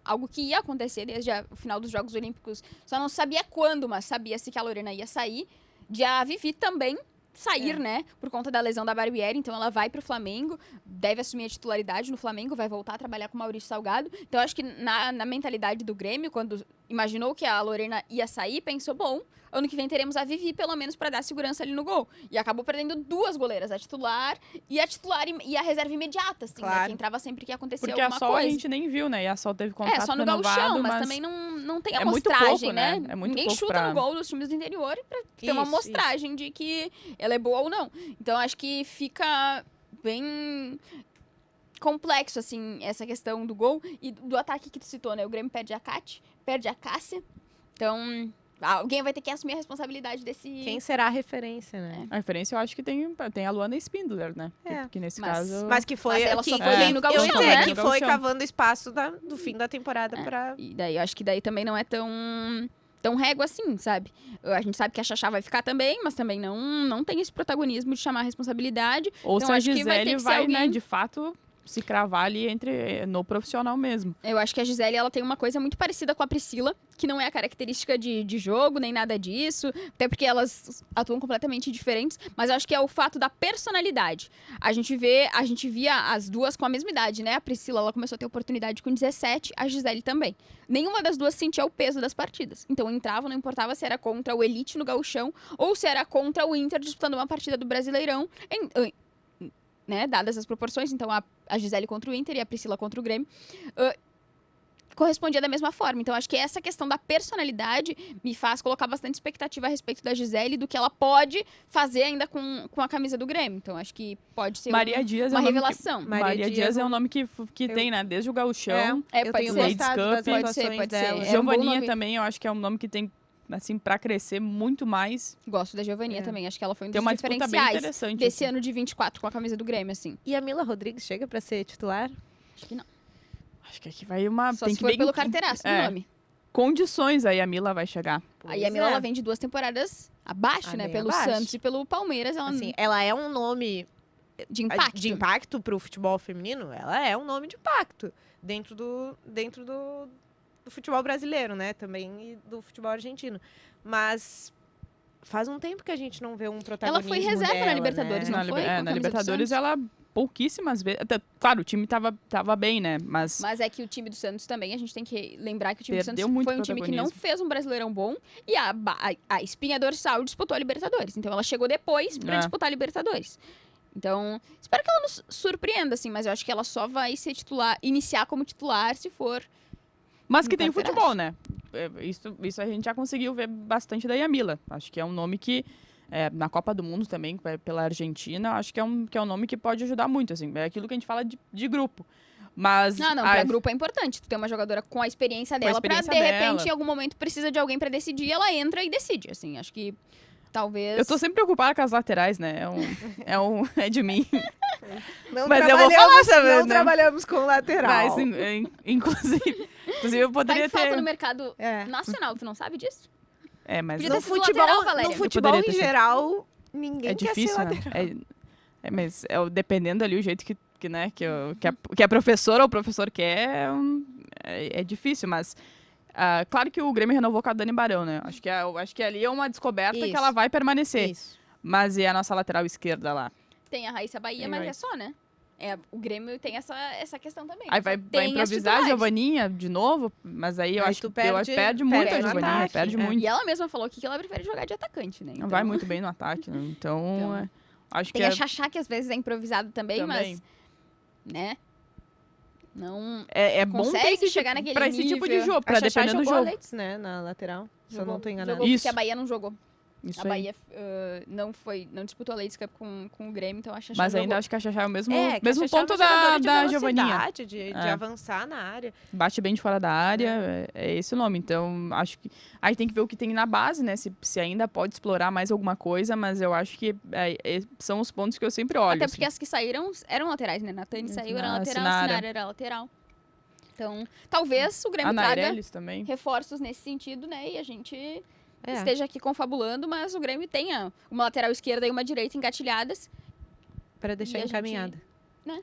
algo que ia acontecer desde o final dos Jogos Olímpicos, só não sabia quando, mas sabia-se que a Lorena ia sair, de a Vivi também sair, né, por conta da lesão da Barbieri, então ela vai pro Flamengo, deve assumir a titularidade no Flamengo, vai voltar a trabalhar com o Maurício Salgado, então eu acho que na mentalidade do Grêmio, quando imaginou que a Lorena ia sair, pensou, bom, ano que vem teremos a Vivi, pelo menos para dar segurança ali no gol. E acabou perdendo 2 goleiras, a titular e a reserva imediata, assim, Claro. né? Que entrava sempre que acontecia Porque a alguma Sol coisa. a gente nem viu, né? E a Sol teve contrato Só no renovado, gauchão, mas também não tem é muito amostragem, pouco, né? né? É muito Ninguém pouco chuta pra- no gol dos times do interior pra ter uma Isso, amostragem de que ela é boa ou não. Então, acho que fica bem complexo, assim, essa questão do gol e do ataque que tu citou, né? O Grêmio perde a Kátia, perde a Cássia. Então, alguém vai ter que assumir a responsabilidade desse... Quem será a referência, né? A referência eu acho que tem a Luana Spindler, né? É. Que nesse Mas- caso... Mas que foi... Mas ela que, só foi bem no eu gauchão, ia dizer né? que No foi gauchão. cavando espaço do fim da temporada pra... E daí, eu acho que daí também não é tão régua assim, sabe? A gente sabe que a Xaxá vai ficar também, mas também não tem esse protagonismo de chamar a responsabilidade. Ou Então, se a acho que vai ter Gisele que ser vai, né, alguém- de fato, se cravar ali no profissional mesmo. Eu acho que a Gisele, ela tem uma coisa muito parecida com a Priscila, que não é a característica de jogo, nem nada disso, até porque elas atuam completamente diferentes, mas eu acho que é o fato da personalidade. A gente via as duas com a mesma idade, né? A Priscila, ela começou a ter oportunidade com 17, a Gisele também. Nenhuma das duas sentia o peso das partidas. Então entrava, não importava se era contra o Elite no Gauchão ou se era contra o Inter disputando uma partida do Brasileirão, né, dadas as proporções, então a Gisele contra o Inter e a Priscila contra o Grêmio, correspondia da mesma forma. Então, acho que essa questão da personalidade me faz colocar bastante expectativa a respeito da Gisele, do que ela pode fazer ainda com a camisa do Grêmio. Então, acho que pode ser Maria Dias uma é um nome revelação. Maria Dias é um nome que tem, né? Desde o Gauchão. Eu pode tenho ser. gostado das Ladies Cup. atuações Pode ser. dela. É um bom Giovaninha nome. também, eu acho que é um nome que tem, assim, pra crescer muito mais. Gosto da Giovaninha É. também. Acho que ela foi um Tem dos uma disputa bem diferenciais interessante. desse assim. ano de 24 com a camisa do Grêmio, assim. E a Mila Rodrigues chega pra ser titular? Acho que não. Acho que aqui vai uma... Só tem se que for ver pelo em que carteiraço do é. nome. condições aí a Mila vai chegar. Aí a Mila, ela vem de 2 temporadas abaixo, né? bem Pelo abaixo. Santos e pelo Palmeiras. Ela Assim, ela é um nome de impacto. de impacto pro futebol feminino, ela é um nome de impacto dentro do futebol brasileiro, né? Também e do futebol argentino. Mas faz um tempo que a gente não vê um protagonismo Ela foi reserva dela, na Libertadores, né? não foi? Com a Na camisa do Libertadores Santos? ela pouquíssimas vezes... Até, claro, o time tava bem, né? Mas Mas é que o time do Santos também, a gente tem que lembrar que o time do Perdeu Santos muito foi um time que não protagonismo. fez um Brasileirão bom e a espinha dorsal disputou a Libertadores. Então ela chegou depois pra É. disputar a Libertadores. Então, espero que ela nos surpreenda, assim, mas eu acho que ela só vai ser titular, iniciar como titular se for. Mas que No tem carteiraço. futebol, né? Isso a gente já conseguiu ver bastante da Yamila. Acho que é um nome que, na Copa do Mundo também, pela Argentina, acho que é um nome que pode ajudar muito, assim. É aquilo que a gente fala de grupo. Mas... Não, pra grupo é importante. Tu ter uma jogadora com a experiência dela experiência pra, de dela. repente, em algum momento precisa de alguém pra decidir, ela entra e decide, assim. Acho que talvez... Eu tô sempre preocupada com as laterais, né? É de mim. Não Mas eu vou falar essa vez, não né? trabalhamos com lateral. Mas, inclusive eu Tá poderia em falta ter... no mercado É. nacional, tu não sabe disso? Mas Podia No ter sido futebol, lateral, Valéria. no Eu futebol poderia em ter sido. geral, ninguém é quer difícil, ser né? lateral. Mas dependendo ali o jeito que a professora ou o professor quer, é difícil, mas claro que o Grêmio renovou com a Dani Barão, né? Acho que ali é uma descoberta que Isso. ela vai permanecer. Isso. Mas e a nossa lateral esquerda lá? Tem a Raíssa Bahia, Tem, mas vai. é só, né? O Grêmio tem essa questão também. Aí Só vai tem as improvisar a titulares. Giovaninha de novo, mas aí eu Aí acho tu que perde muito perde a no Giovaninha, ataque, perde é. muito. E ela mesma falou aqui que ela prefere jogar de atacante, né? Não Então, vai muito bem no ataque, né? Então, Então, acho que Tem a Xaxá, que às vezes é improvisado também, Também. mas... Né? Não... é bom consegue ter esse chegar tipo, naquele pra esse tipo de nível. jogo, A pra Xaxá dependendo do jogou a jogo. Leitz, né, na lateral, se eu não tô enganada. Jogou Isso. porque a Bahia não jogou. Isso A aí. Bahia não disputou a Ladies Cup com o Grêmio, então a Xaxá Mas ainda jogou. acho que a Xaxá é o mesmo, que a mesmo Xaxá é uma ponto jogadora de da Giovaninha. velocidade, de É. avançar na área. Bate bem de fora da área, é esse o nome. Então, acho que... Aí tem que ver o que tem na base, né? Se ainda pode explorar mais alguma coisa, mas eu acho que são os pontos que eu sempre olho. Até porque assim. as que saíram eram laterais, né? Natane saiu, era A lateral, Sinara. Sinara era lateral. Então, talvez o Grêmio A traga Nairelles também. reforços nesse sentido, né? E a gente É. esteja aqui confabulando, mas o Grêmio tenha uma lateral esquerda e uma direita engatilhadas. Pra deixar E a gente, encaminhada. né?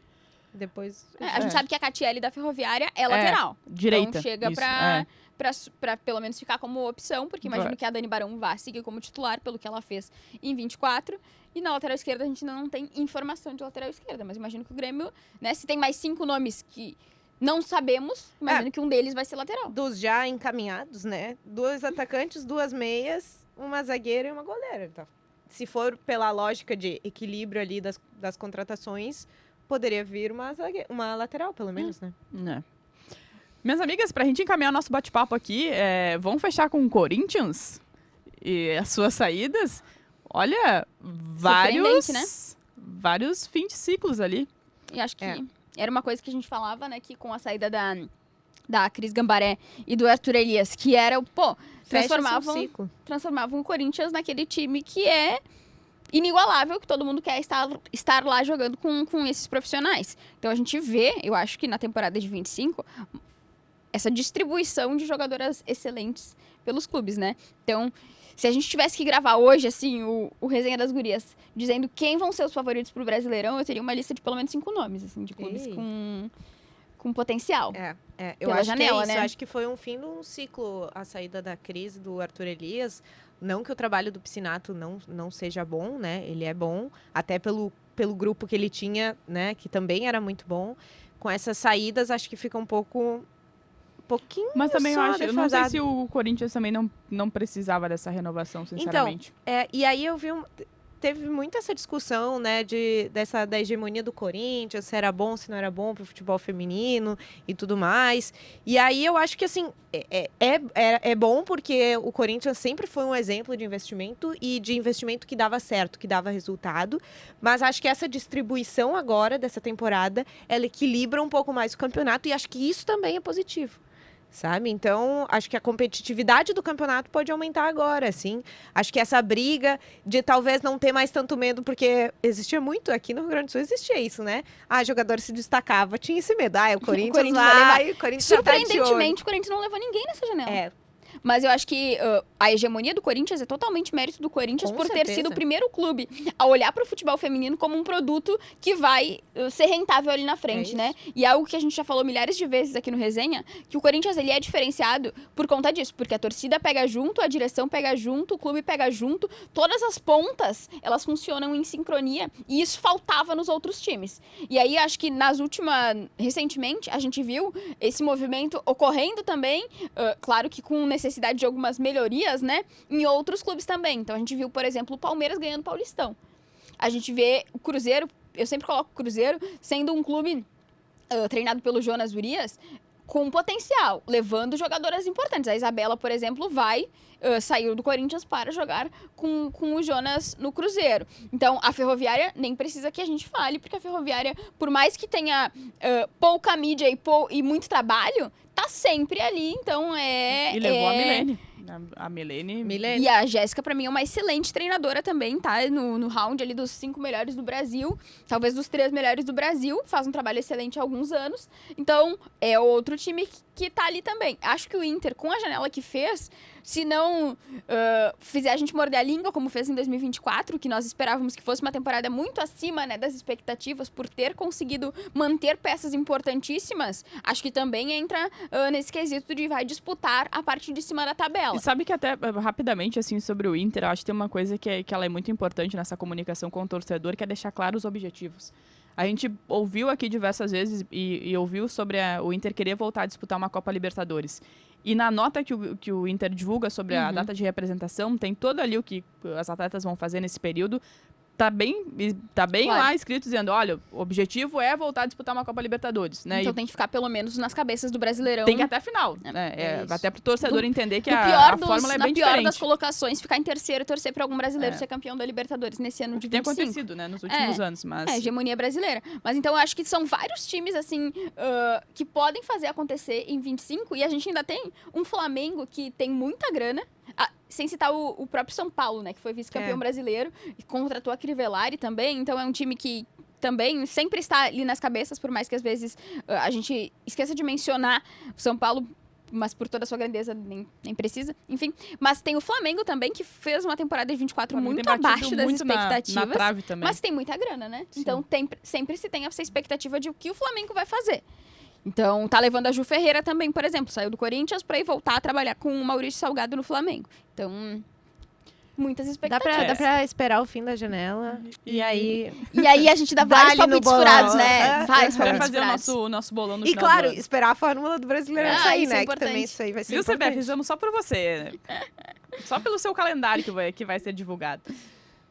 Depois. A gente sabe que a Catiele da Ferroviária é lateral. Direita. Então chega isso, pra pelo menos ficar como opção, porque imagino Vai. que a Dani Barão vá seguir como titular, pelo que ela fez em 24. E na lateral esquerda a gente ainda não tem informação de lateral esquerda, mas imagino que o Grêmio, né, se tem mais 5 nomes que não sabemos, imagino que um deles vai ser lateral. Dos já encaminhados, né? 2 atacantes, 2 meias, uma zagueira e uma goleira. Então, se for pela lógica de equilíbrio ali das contratações, poderia vir uma lateral, pelo menos, né? É. Minhas amigas, pra gente encaminhar nosso bate-papo aqui, vamos fechar com o Corinthians e as suas saídas. Olha, Surpreendente, né? vários fins de ciclos ali. E acho que É. era uma coisa que a gente falava, né, que com a saída da Cris Gambaré e do Arthur Elias, que era, Fecha-se um ciclo. transformavam o Corinthians naquele time que é inigualável, que todo mundo quer estar lá jogando com esses profissionais. Então a gente vê, eu acho que na temporada de 25, essa distribuição de jogadoras excelentes pelos clubes, né? Então, Se a gente tivesse que gravar hoje, assim, o Resenha das Gurias, dizendo quem vão ser os favoritos pro Brasileirão, eu teria uma lista de pelo menos 5 nomes, assim, de clubes com potencial. Eu Pela acho janela, que é isso. né? Acho que foi um fim de um ciclo, a saída da crise do Arthur Elias. Não que o trabalho do Piscinato não seja bom, né? Ele é bom, até pelo grupo que ele tinha, né? Que também era muito bom. Com essas saídas, acho que fica um pouquinho Mas também eu só acho, eu não sei defasado. se o Corinthians também não precisava dessa renovação, sinceramente. E aí eu vi teve muito essa discussão, né, da hegemonia do Corinthians, se era bom, se não era bom para o futebol feminino e tudo mais. E aí eu acho que, assim, é bom porque o Corinthians sempre foi um exemplo de investimento e de investimento que dava certo, que dava resultado. Mas acho que essa distribuição agora, dessa temporada, ela equilibra um pouco mais o campeonato e acho que isso também é positivo. Sabe? Então, acho que a competitividade do campeonato pode aumentar agora, assim. Acho que essa briga de talvez não ter mais tanto medo, porque existia muito aqui no Rio Grande do Sul, existia isso, né? Jogador se destacava, tinha esse medo. O Corinthians vai, o Corinthians já tá de olho. Surpreendentemente, o Corinthians não levou ninguém nessa janela. Mas eu acho que a hegemonia do Corinthians é totalmente mérito do Corinthians por ter sido o primeiro clube a olhar para o futebol feminino como um produto que vai ser rentável ali na frente, né? E é algo que a gente já falou milhares de vezes aqui no Resenha, que o Corinthians ele é diferenciado por conta disso, porque a torcida pega junto, a direção pega junto, o clube pega junto, todas as pontas, elas funcionam em sincronia, e isso faltava nos outros times. E aí, acho que recentemente, a gente viu esse movimento ocorrendo também, claro que com necessidade de algumas melhorias, né, em outros clubes também. Então, a gente viu, por exemplo, o Palmeiras ganhando o Paulistão. A gente vê o Cruzeiro, eu sempre coloco o Cruzeiro, sendo um clube treinado pelo Jonas Urias, com potencial, levando jogadoras importantes. A Isabela, por exemplo, saiu do Corinthians para jogar com o Jonas no Cruzeiro. Então, a Ferroviária nem precisa que a gente fale, porque a Ferroviária, por mais que tenha pouca mídia e muito trabalho, tá sempre ali, então E levou a Milene. A Milene. E a Jéssica, pra mim, é uma excelente treinadora também, tá? No round ali dos 5 melhores do Brasil, talvez dos 3 melhores do Brasil, faz um trabalho excelente há alguns anos. Então, é outro time que tá ali também. Acho que o Inter, com a janela que fez, se não fizer a gente morder a língua, como fez em 2024, que nós esperávamos que fosse uma temporada muito acima, né, das expectativas, por ter conseguido manter peças importantíssimas, acho que também entra nesse quesito de vai disputar a parte de cima da tabela. E sabe que até, rapidamente, assim, sobre o Inter, eu acho que tem uma coisa que ela é muito importante nessa comunicação com o torcedor, que é deixar claros os objetivos. A gente ouviu aqui diversas vezes e ouviu sobre o Inter querer voltar a disputar uma Copa Libertadores. E na nota que o Inter divulga sobre a data de representação, tem todo ali o que as atletas vão fazer nesse período. Tá bem claro lá escrito dizendo, olha, o objetivo é voltar a disputar uma Copa Libertadores, né? Então tem que ficar pelo menos nas cabeças do Brasileirão. Tem que ir até a final, né? Até pro torcedor entender que a fórmula é bem diferente. Na pior das colocações, ficar em terceiro e torcer pra algum brasileiro ser campeão da Libertadores nesse ano de 25. Tem acontecido, né, nos últimos anos, mas... hegemonia brasileira. Mas então eu acho que são vários times, assim, que podem fazer acontecer em 25, e a gente ainda tem um Flamengo que tem muita grana, sem citar o próprio São Paulo, né, que foi vice-campeão brasileiro, e contratou a Crivellari também, então é um time que também sempre está ali nas cabeças, por mais que às vezes a gente esqueça de mencionar o São Paulo, mas por toda a sua grandeza nem precisa, enfim. Mas tem o Flamengo também, que fez uma temporada de 24 muito abaixo das expectativas, na trave também. mas tem muita grana, né? Sim. Então sempre se tem essa expectativa de o que o Flamengo vai fazer. Então, tá levando a Ju Ferreira também, por exemplo, saiu do Corinthians para ir voltar a trabalhar com o Maurício Salgado no Flamengo. Então, muitas expectativas. Dá pra esperar o fim da janela e aí... E aí a gente dá vários palpites furados, né? Vários Pra palpites fazer furados. o nosso bolão no E final claro, do ano. esperar a fórmula do Brasileirão sair, isso é né? Que importante. também isso aí vai ser Viu, importante. CBF? Fizemos só por você. Só pelo seu calendário que vai ser divulgado.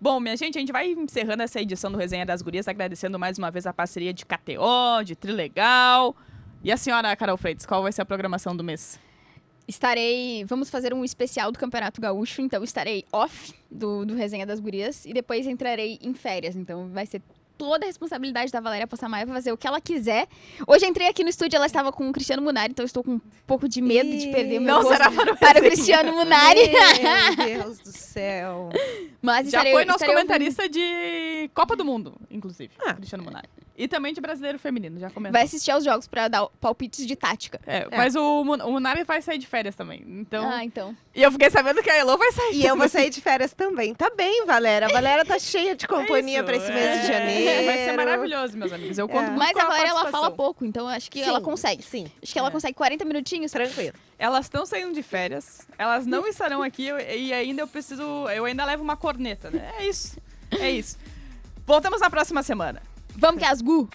Bom, minha gente, a gente vai encerrando essa edição do Resenha das Gurias, agradecendo mais uma vez a parceria de KTO, de Trilegal. E a senhora, Carol Freitas, qual vai ser a programação do mês? Vamos fazer um especial do Campeonato Gaúcho, então estarei off do Resenha das Gurias e depois entrarei em férias, então vai ser toda a responsabilidade da Valéria Poçamaia pra fazer o que ela quiser. Hoje entrei aqui no estúdio, ela estava com o Cristiano Munari, então eu estou com um pouco de medo de perder meu posto para o Cristiano Munari. Meu Deus do céu. Mas Já foi nosso comentarista de Copa do Mundo, inclusive, Cristiano Munari. E também de brasileiro feminino, já começou. Vai assistir aos jogos pra dar palpites de tática. Mas o Munari vai sair de férias também. Então... então. E eu fiquei sabendo que a Elo vai sair. E eu vou sair de férias também. Tá bem, Valéria. A Valéria tá cheia de companhia pra esse mês de janeiro. Vai ser maravilhoso, meus amigos. Eu conto muito Mas com a Valéria, ela participação. fala pouco, então eu acho que ela consegue. Sim. Acho que ela consegue 40 minutinhos. Tranquilo. Elas estão saindo de férias, elas não estarão aqui e ainda eu ainda levo uma corneta, né? É isso. Voltamos na próxima semana. Vamos que as Gu!